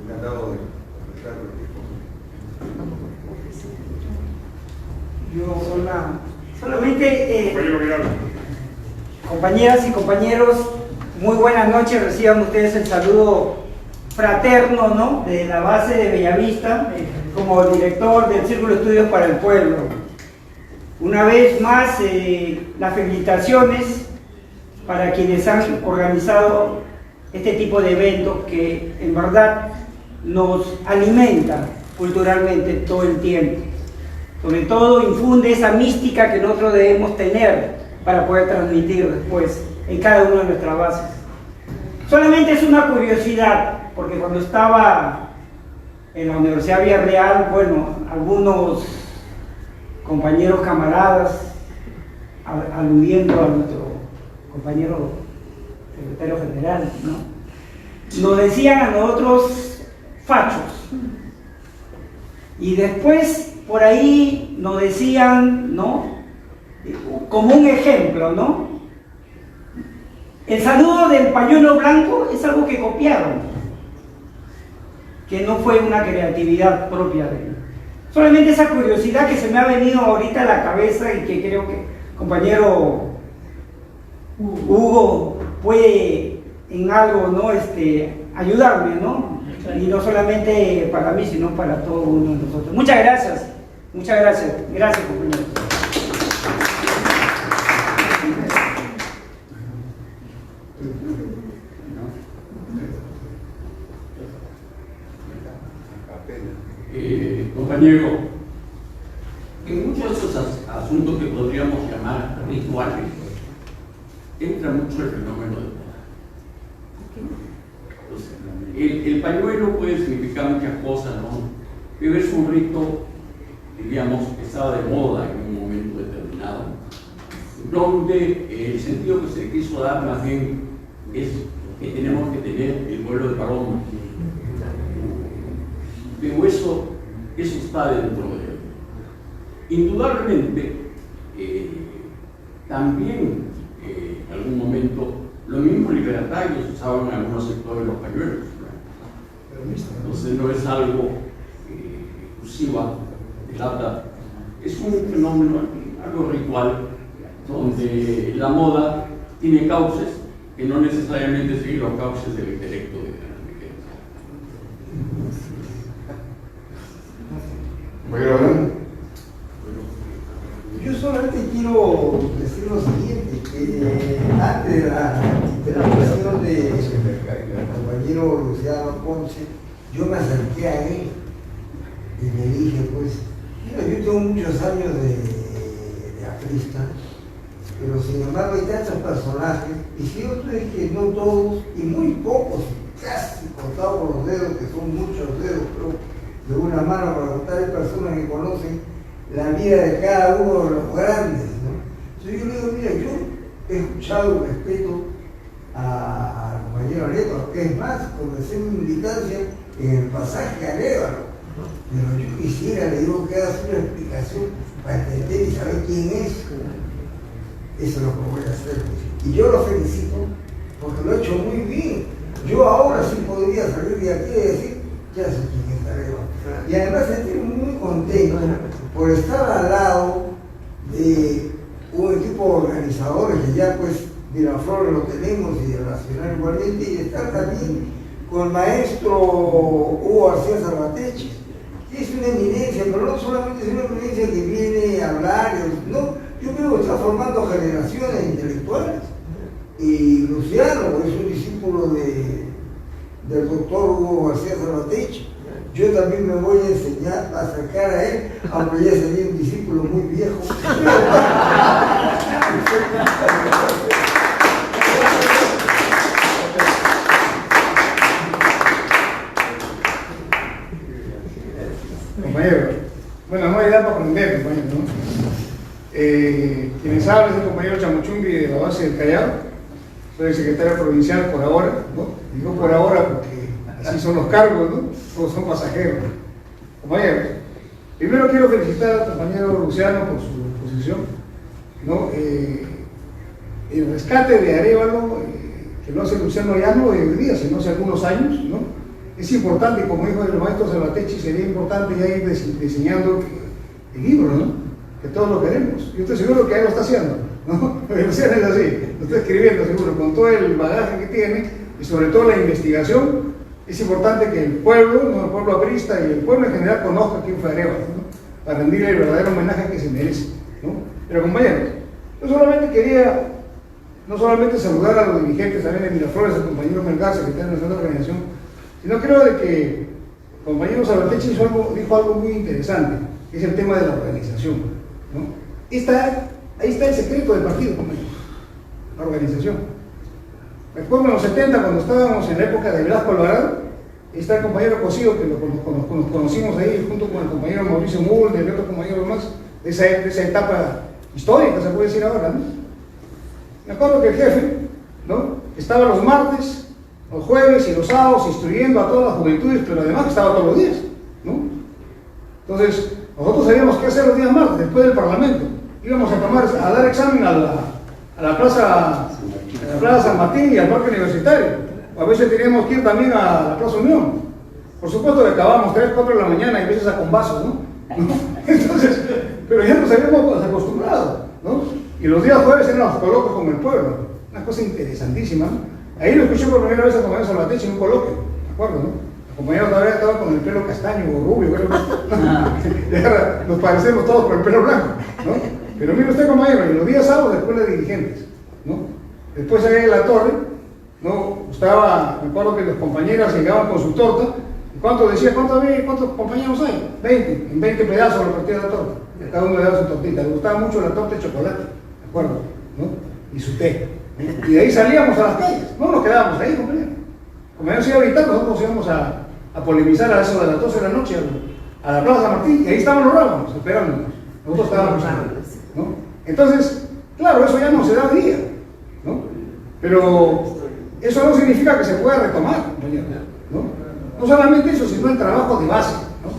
encantado de contestar cualquier cosa. Solamente, Compañero Vidal. compañeras y compañeros, muy buenas noches. Reciban ustedes el saludo fraterno, ¿no?, de la base de Bellavista, como director del Círculo de Estudios para el Pueblo. Una vez más, las felicitaciones para quienes han organizado este tipo de eventos que en verdad nos alimenta culturalmente todo el tiempo. Sobre todo infunde esa mística que nosotros debemos tener para poder transmitir después en cada una de nuestras bases. Solamente es una curiosidad, porque cuando estaba en la Universidad Villarreal, bueno, algunos compañeros camaradas, aludiendo a nuestro compañero secretario general, ¿no?, nos decían a nosotros fachos. Y después por ahí nos decían, ¿no?, como un ejemplo, ¿no?, el saludo del pañuelo blanco es algo que copiaron, que no fue una creatividad propia de él. Solamente esa curiosidad que se me ha venido ahorita a la cabeza y que creo que el compañero Hugo puede en algo, ¿no?, ayudarme, ¿no? Y no solamente para mí, sino para todo uno de nosotros. Muchas gracias. Muchas gracias. Gracias, compañeros. Compañero, en muchos de esos asuntos que podríamos llamar rituales, entra mucho el fenómeno de moda. El pañuelo puede significar muchas cosas, ¿no? Pero es un rito, diríamos, que estaba de moda en un momento determinado. donde el sentido que se quiso dar más bien es que tenemos que tener el vuelo de paloma. Pero eso está dentro de él. Indudablemente, también en algún momento los mismos libertarios usaban en algunos sectores los pañuelos. Entonces no es algo exclusivo de Lata, es un fenómeno, algo ritual, donde la moda tiene cauces que no necesariamente siguen los cauces del intelecto de Yo solamente quiero decir lo siguiente, que antes de la intervención del compañero Luciano Ponce, yo me acerqué a él y le dije, pues, mira, yo tengo muchos años de aprista, pero sin embargo hay tantos personajes, y cierto es que no todos, y muy pocos, casi contados por los dedos, que son muchos dedos, pero de una mano para contar, hay personas que conocen la vida de cada uno de los grandes, ¿no? Entonces yo le digo, mira, yo he escuchado, respeto al compañero Arévalo, que es más, comencé mi militancia en el pasaje a Arévalo, pero yo quisiera, le digo, que haga una explicación para entender y saber quién es. Eso es lo que voy a hacer. Y yo lo felicito porque lo he hecho muy bien. Yo ahora sí podría salir de aquí y decir, ya sé quién es Arévalo. Y además estoy muy contento por estar al lado de un equipo de organizadores que ya pues Miraflores lo tenemos y de Nacional igualmente, y estar también con el maestro Hugo García Salvatech, que es una eminencia, pero no solamente es una eminencia que viene a hablar, no, yo creo que está formando generaciones intelectuales. Y Luciano es un discípulo del doctor Hugo García Salvatech. Yo también me voy a enseñar a acercar a él, aunque ya sería un discípulo muy viejo. Compañero, bueno, no hay edad para aprender, compañero, ¿no? Quienes hablan es el compañero Chamuchungui de la base del Callao. Soy el secretario provincial por ahora, ¿no? Digo por ahora porque así son los cargos, ¿no? Todos son pasajeros. Compañeros, primero quiero felicitar al compañero Luciano por su posición, ¿no? El rescate de Arévalo, que no hace Luciano ya no de hoy día, sino hace algunos años, ¿no? Es importante, y como dijo el maestro Salvatech, sería importante ya ir diseñando el libro, ¿no? Que todos lo queremos. Yo estoy seguro que él lo está haciendo, ¿no? Luciano es así, lo está escribiendo seguro, con todo el bagaje que tiene y sobre todo la investigación. Es importante que el pueblo, ¿no? El pueblo aprista y el pueblo en general conozca quién fue Arévalo, ¿no? Para rendirle el verdadero homenaje que se merece, ¿no? Pero compañeros, yo solamente quería no solamente saludar a los dirigentes también de Miraflores, al compañero Melgar, secretario nacional de la organización, sino creo de que el compañero Salvatech dijo algo muy interesante, que es el tema de la organización, ¿no? Ahí está el secreto del partido, compañeros, la organización. Recuerdo en los 70, cuando estábamos en la época de Velasco Alvarado, está el compañero Cosío, que nos conocimos ahí junto con el compañero Mauricio Mulder y otros compañeros más, de esa etapa histórica, se puede decir ahora, ¿no? Me acuerdo que el jefe, ¿no? Estaba los martes, los jueves y los sábados instruyendo a todas las juventudes, pero además estaba todos los días, ¿no? Entonces, nosotros sabíamos qué hacer los días martes, después del Parlamento. Íbamos a dar examen a la Plaza San Martín y al Parque Universitario. A veces teníamos que ir también a la Plaza Unión. Por supuesto que acabábamos 3, 4 de la mañana y a veces a combazos, ¿no? Entonces, pero ya nos habíamos acostumbrado, ¿no? Y los días jueves eran los coloquios con el pueblo. Una cosa interesantísima, ¿no? Ahí lo escuché por primera vez al compañero Salvatech en un coloquio, ¿de acuerdo, no? El compañero todavía estaba con el pelo castaño o rubio, creo. Y ahora nos parecemos todos con el pelo blanco, ¿no? Pero mire usted, compañero, y los días sábados después de dirigentes, ¿no? Después allá en la torre, ¿no? Me acuerdo que las compañeras llegaban con su torta. ¿Cuántos compañeros hay? 20, en 20 pedazos repartía la torta. Cada uno le daba su tortita. Le gustaba mucho la torta de chocolate, ¿de acuerdo? ¿No? Y su té. ¿No? Y de ahí salíamos a las calles. No nos quedábamos ahí, compañero. Como ya se iba a gritar, nosotros íbamos a polemizar a eso de las 12 de la noche a la Plaza San Martín. Y ahí estaban los rábanos esperándonos. Nosotros estábamos, ¿no? Entonces, Claro, eso ya no se da hoy día, ¿no? Pero eso no significa que se pueda retomar, compañero, ¿no? No solamente eso, sino el trabajo de base, ¿no?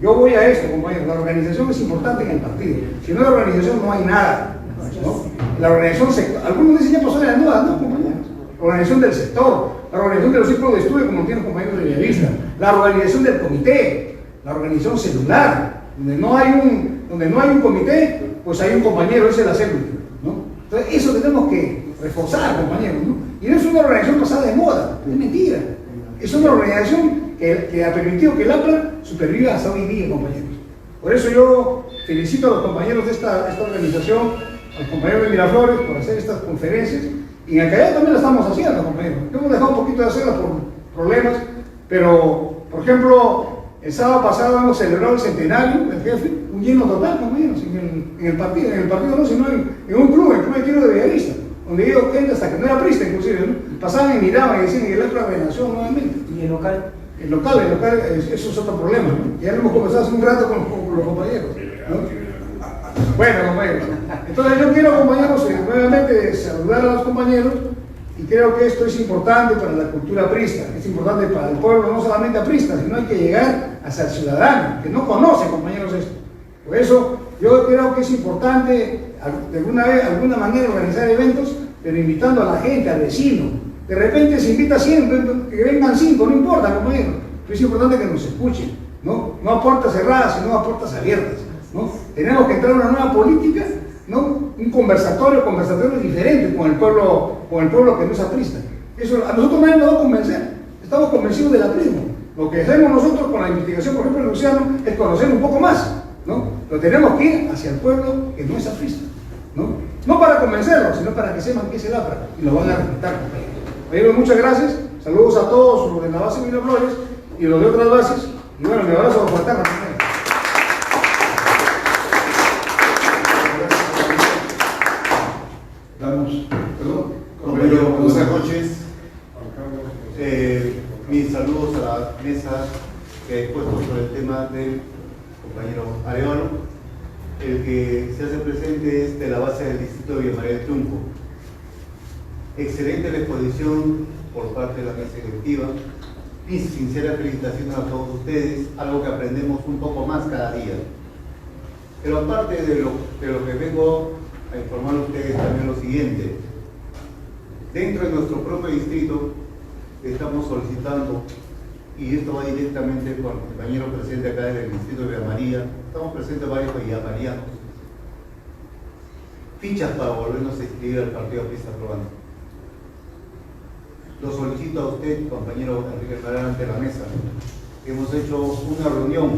Yo voy a esto, compañero, la organización es importante en el partido. Si no hay organización, no hay nada, ¿no? La organización, algunos dicen ya pasó de la nueva, no, compañeros. La organización del sector, la organización de los ciclos de estudio, como tienen los compañeros de Bellavista, la organización del comité, la organización celular, donde no hay un comité, pues hay un compañero, esa es la célula, ¿no? Entonces, eso tenemos que reforzar, compañeros, ¿no? Y no es una organización pasada de moda, es mentira. Es una organización que ha permitido que el APRA superviva hasta hoy día, compañeros. Por eso yo felicito a los compañeros de esta organización, a los compañeros de Miraflores, por hacer estas conferencias. Y en el Callao también la estamos haciendo, compañeros. Hemos dejado un poquito de hacerla por problemas, pero, por ejemplo, el sábado pasado hemos celebrado el centenario del jefe, un lleno total, compañeros, en el partido no, sino en un club, el Club de Tiro de Bellavista, donde yo gente hasta que no era prista, inclusive, ¿no? Pasaban y miraban y decían, y el APRA renació nuevamente. ¿Y el local? El local, eso es otro problema, ¿no? Ya lo hemos conversado hace un rato con los compañeros, ¿no? Bueno, compañeros, entonces yo quiero, compañeros, nuevamente saludar a los compañeros y creo que esto es importante para la cultura prista, es importante para el pueblo, no solamente aprista, sino hay que llegar hasta el ciudadano, que no conoce, compañeros, esto. Por eso yo creo que es importante de alguna manera organizar eventos, pero invitando a la gente, al vecino. De repente se invita a 100, que vengan 5, no importa, compañeros, pero es importante que nos escuchen, ¿no? No a puertas cerradas, sino a puertas abiertas, ¿no? Tenemos que entrar en una nueva política, ¿no? Un conversatorio diferente con el pueblo que no es aprista. Eso a nosotros nadie nos va a convencer, estamos convencidos del aprismo. Lo que hacemos nosotros con la investigación, por ejemplo, de Luciano, es conocer un poco más, ¿no? Pero tenemos que ir hacia el pueblo que no es aprista, ¿no? No para convencerlos, sino para que sepan qué es el APRA y lo van a respetar, compañeros. Muchas gracias, saludos a todos los de la base de Miraflores y los de otras bases, y bueno, mi abrazo fraterno. Buenas noches. Mis saludos a la mesa que he expuesto sobre el tema del compañero Arevalo. El que se hace presente es de la base del distrito de Villa María del Triunfo. Excelente la exposición por parte de la mesa directiva. Mis sinceras felicitaciones a todos ustedes, algo que aprendemos un poco más cada día. Pero aparte de lo que vengo a informar a ustedes también lo siguiente. Dentro de nuestro propio distrito estamos solicitando, y esto va directamente con el compañero presente acá del distrito de Villa María, estamos presentes varios villamarianos, fichas para volvernos a inscribir al partido Aprista Aprobando. Lo solicito a usted, compañero Enrique Herrera, ante la mesa. Hemos hecho una reunión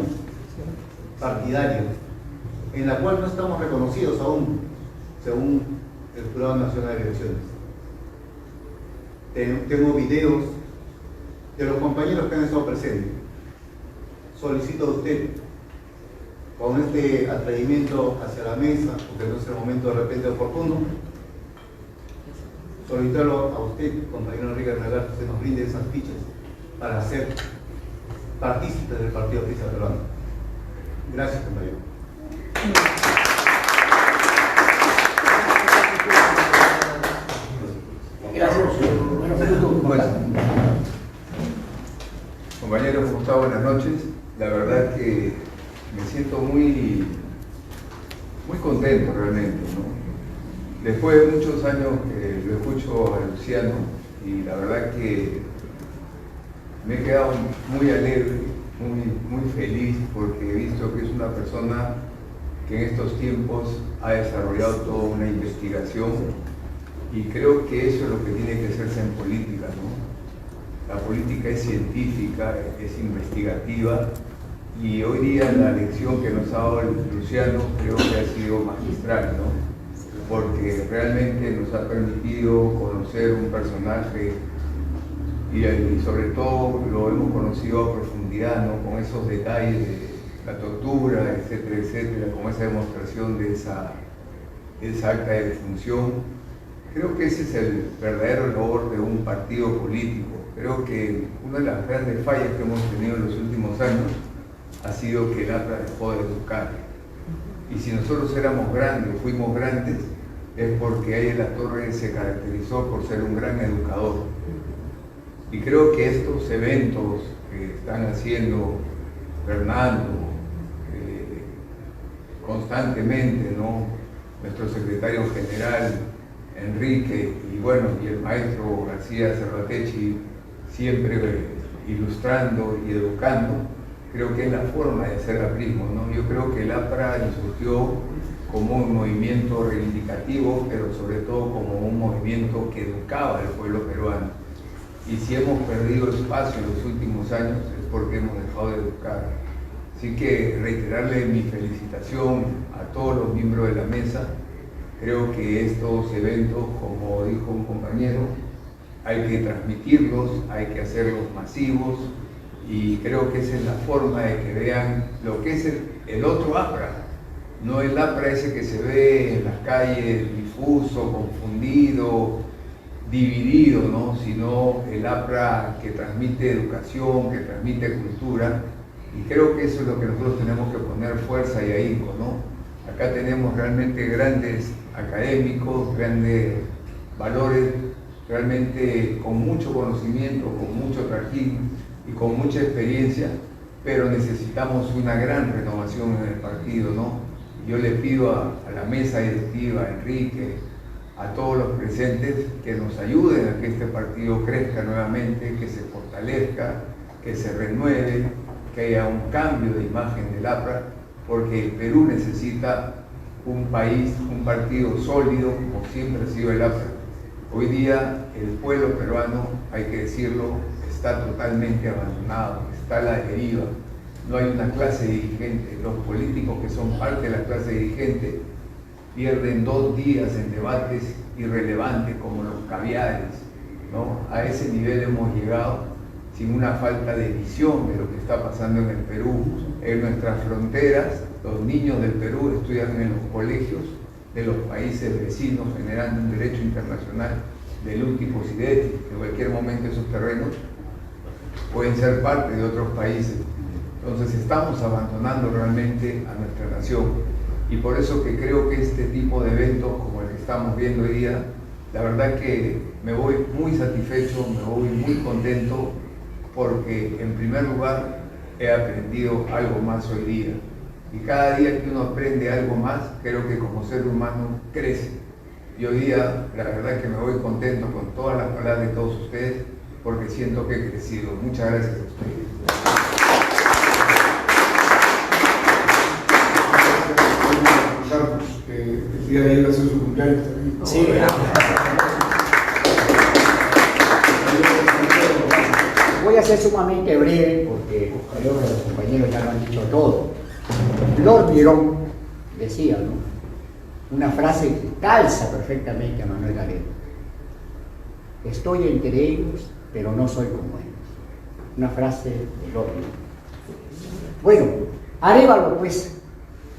partidaria en la cual no estamos reconocidos aún, según el Jurado Nacional de Elecciones. Tengo videos de los compañeros que han estado presentes. Solicito a usted, con este atrevimiento hacia la mesa, porque no es el momento de repente oportuno, solicitarlo a usted, compañero Enrique Herrera, que se nos brinde esas fichas para ser partícipes del partido Aprista Peruano. Gracias, compañero. Bueno, compañeros, ¿cómo están? Buenas noches. La verdad que me siento muy contento realmente, ¿no? Después de muchos años que lo escucho a Luciano, y la verdad que me he quedado muy alegre, muy feliz, porque he visto que es una persona que en estos tiempos ha desarrollado toda una investigación. Y creo que eso es lo que tiene que hacerse en política, ¿no? La política es científica, es investigativa, y hoy día la lección que nos ha dado Luciano creo que ha sido magistral, ¿no? Porque realmente nos ha permitido conocer un personaje y sobre todo lo hemos conocido a profundidad, ¿no? Con esos detalles de la tortura, etcétera, etcétera, con esa demostración de esa acta de defunción. Creo que ese es el verdadero labor de un partido político. Creo que una de las grandes fallas que hemos tenido en los últimos años ha sido que el APRA dejó de educar. Y si nosotros éramos grandes, fuimos grandes, es porque ahí en la Torre se caracterizó por ser un gran educador. Y creo que estos eventos que están haciendo Fernando constantemente, ¿no? Nuestro secretario general Enrique y el maestro García Cervatechi siempre ilustrando y educando, creo que es la forma de hacer aprismo, ¿no? Yo creo que el APRA surgió como un movimiento reivindicativo, pero sobre todo como un movimiento que educaba al pueblo peruano. Y si hemos perdido espacio en los últimos años es porque hemos dejado de educar. Así que reiterarle mi felicitación a todos los miembros de la mesa. Creo que estos eventos, como dijo un compañero, hay que transmitirlos, hay que hacerlos masivos, y creo que esa es la forma de que vean lo que es el otro APRA, no el APRA ese que se ve en las calles difuso, confundido, dividido, ¿no? Sino el APRA que transmite educación, que transmite cultura, y creo que eso es lo que nosotros tenemos que poner fuerza y ahínco, ¿no? Acá tenemos realmente grandes académicos, grandes valores, realmente con mucho conocimiento, con mucho trajín y con mucha experiencia, pero necesitamos una gran renovación en el partido, ¿no? Yo le pido a la mesa directiva, a Enrique, a todos los presentes, que nos ayuden a que este partido crezca nuevamente, que se fortalezca, que se renueve, que haya un cambio de imagen del APRA, porque el Perú necesita un país, un partido sólido, como siempre ha sido el APRA. Hoy día el pueblo peruano, hay que decirlo, está totalmente abandonado, está a la deriva. No hay una clase dirigente. Los políticos que son parte de la clase dirigente pierden 2 días en debates irrelevantes como los caviares, ¿no? A ese nivel hemos llegado, sin una falta de visión de lo que está pasando en el Perú, en nuestras fronteras. Los niños del Perú estudian en los colegios de los países vecinos, generando un derecho internacional del último sideti, que en cualquier momento esos terrenos pueden ser parte de otros países. Entonces estamos abandonando realmente a nuestra nación, y por eso que creo que este tipo de eventos como el que estamos viendo hoy día, la verdad que me voy muy satisfecho, me voy muy contento, porque en primer lugar he aprendido algo más hoy día, y cada día que uno aprende algo más, creo que como ser humano crece. Y hoy día la verdad que me voy contento con todas las palabras de todos ustedes, porque siento que he crecido. Muchas gracias a ustedes. El día de ayer va a ser su cumpleaños también. Sí, voy a ser sumamente breve porque creo que los compañeros ya lo han dicho todo. Lord Byron decía, ¿no?, una frase que calza perfectamente a Manuel Arévalo: estoy entre ellos, pero no soy como ellos. Una frase de Lord Byron. Bueno, Arévalo, pues,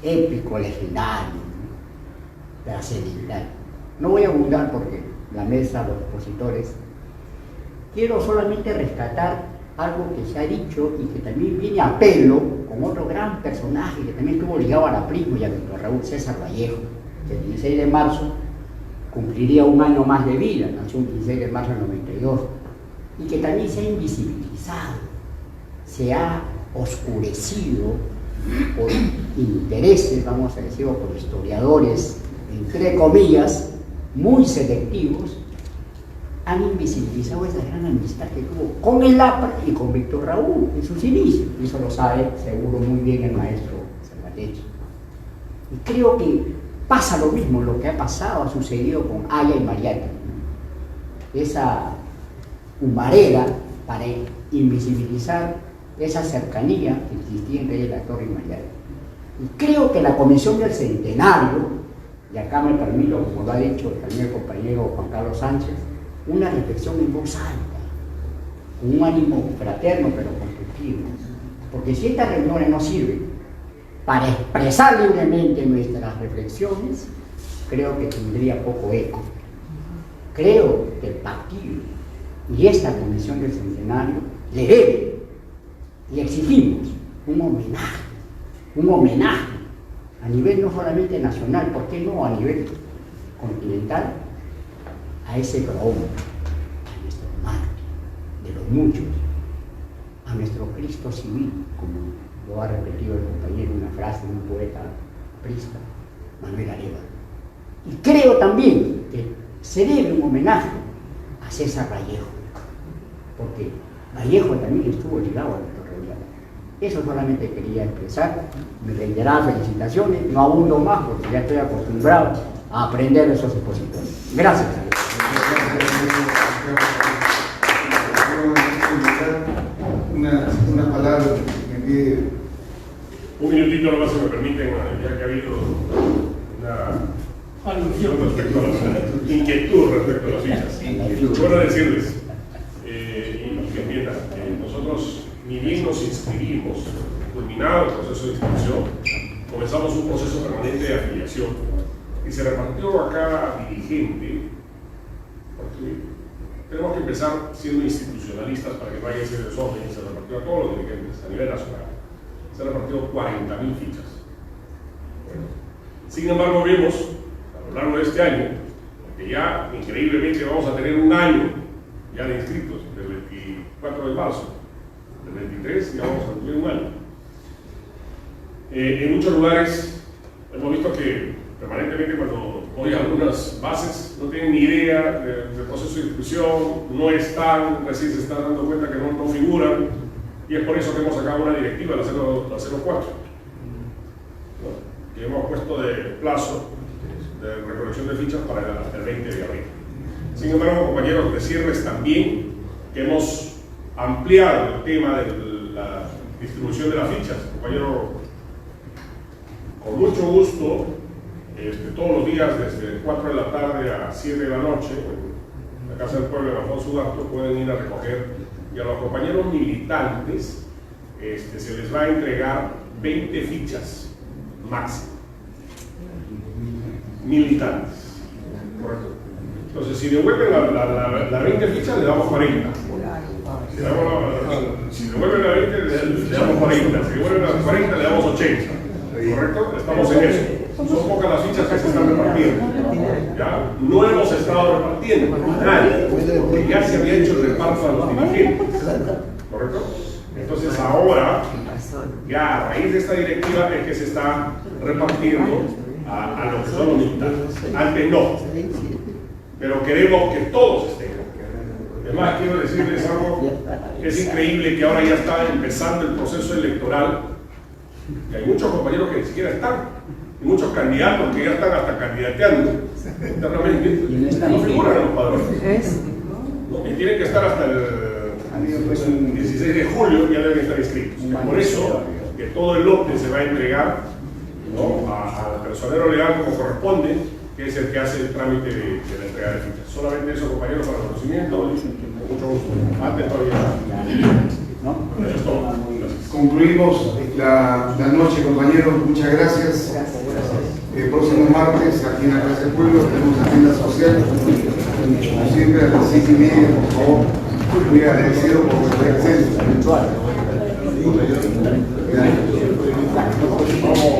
épico, legendario, ¿no?, trascendental. No voy a abundar porque la mesa, los expositores. Quiero solamente rescatar algo que se ha dicho y que también viene a pelo con otro gran personaje que también estuvo ligado al aprismo y a Víctor Raúl, César Vallejo, que el 16 de marzo cumpliría 1 año más de vida, nació un 16 de marzo del 92, y que también se ha invisibilizado, se ha oscurecido por intereses, vamos a decirlo, por historiadores, entre comillas, muy selectivos. Han invisibilizado esa gran amistad que tuvo con el APRA y con Víctor Raúl en sus inicios. Y eso lo sabe seguro muy bien el maestro Cervatechi. Y creo que pasa lo mismo, lo que ha pasado, ha sucedido con Aya y Mariátegui, ¿no? Esa humareda para invisibilizar esa cercanía que existía entre la Torre y Mariátegui. Y creo que la Comisión del Centenario, y acá me permito, como lo ha dicho también el compañero Juan Carlos Sánchez, una reflexión en voz alta, con un ánimo fraterno pero constructivo, porque si estas reuniones no sirven para expresar libremente nuestras reflexiones, creo que tendría poco eco. Creo que el partido y esta Comisión del Centenario le debe, y exigimos un homenaje a nivel no solamente nacional, ¿por qué no a nivel continental, a ese Groón, a nuestro mártir, de los muchos, a nuestro Cristo civil, como lo ha repetido el compañero, una frase de un poeta aprista, Manuel Arévalo. Y creo también que se debe un homenaje a César Vallejo, porque Vallejo también estuvo ligado a nuestro reunión. Eso solamente quería expresar, mis reiteradas felicitaciones, no abundo más porque ya estoy acostumbrado a aprender de esos expositores. Gracias. Una palabra que me pide. Un minutito nomás, si me permiten, ya que ha habido una inquietud respecto a las fichas. Bueno, decirles, y que entiendan, que nosotros, ni bien nos inscribimos, culminado el proceso de inscripción, comenzamos un proceso permanente de afiliación y se repartió a cada dirigente, porque tenemos que empezar siendo institucionalistas para que no haya ese desorden, y se repartió a todos los dirigentes a nivel nacional. Se han repartido 40.000 fichas. Bueno, sin embargo, vemos a lo largo de este año que ya increíblemente vamos a tener un año ya de inscritos, del 24 de marzo, del 23 ya vamos a cumplir un año. En muchos lugares hemos visto que permanentemente cuando hoy algunas bases no tienen ni idea del proceso de inscripción, no están, recién se están dando cuenta que no figuran. Y es por eso que hemos sacado una directiva, la 04, ¿no? Que hemos puesto de plazo de recolección de fichas para hasta el 20 de abril. Sin embargo, compañeros, decirles también que hemos ampliado el tema de la distribución de las fichas. Compañero, con mucho gusto, todos los días desde 4 de la tarde a 7 de la noche, en la Casa del Pueblo de Alfonso Ugarte, pueden ir a recoger. Y a los compañeros militantes se les va a entregar 20 fichas máximo. Militantes. Correcto. Entonces, si devuelven la 20 fichas, le damos 40. Si devuelven la 20, le damos 40. Si devuelven las 40, le damos 80. ¿Correcto? Estamos en eso. Son pocas las fichas que se están repartiendo. ¿Ya? No hemos estado repartiendo nadie, porque ya se había hecho el reparto a los dirigentes. ¿Correcto? Entonces ahora, ya a raíz de esta directiva es que se está repartiendo a los que son los militantes. Antes no. Pero queremos que todos estén. Además, quiero decirles algo, es increíble que ahora ya está empezando el proceso electoral y hay muchos compañeros que ni siquiera están, y muchos candidatos que ya están hasta candidateando internamente, no figuran en los padrones. Y tienen que estar hasta el 16 de julio, ya deben estar inscritos. Por eso, que todo el lote se va a entregar, ¿no?, al personero legal como corresponde, que es el que hace el trámite de la entrega de fichas. Solamente eso, compañeros, para el conocimiento, con mucho gusto. Antes todavía. Eso es todo. Gracias. Concluimos la noche, compañeros. Muchas gracias. El próximo martes, aquí en la Casa del Pueblo, tenemos agenda social. Como siempre, a las 6:30, por favor. Muy agradecido por vuestra presencia. Vamos.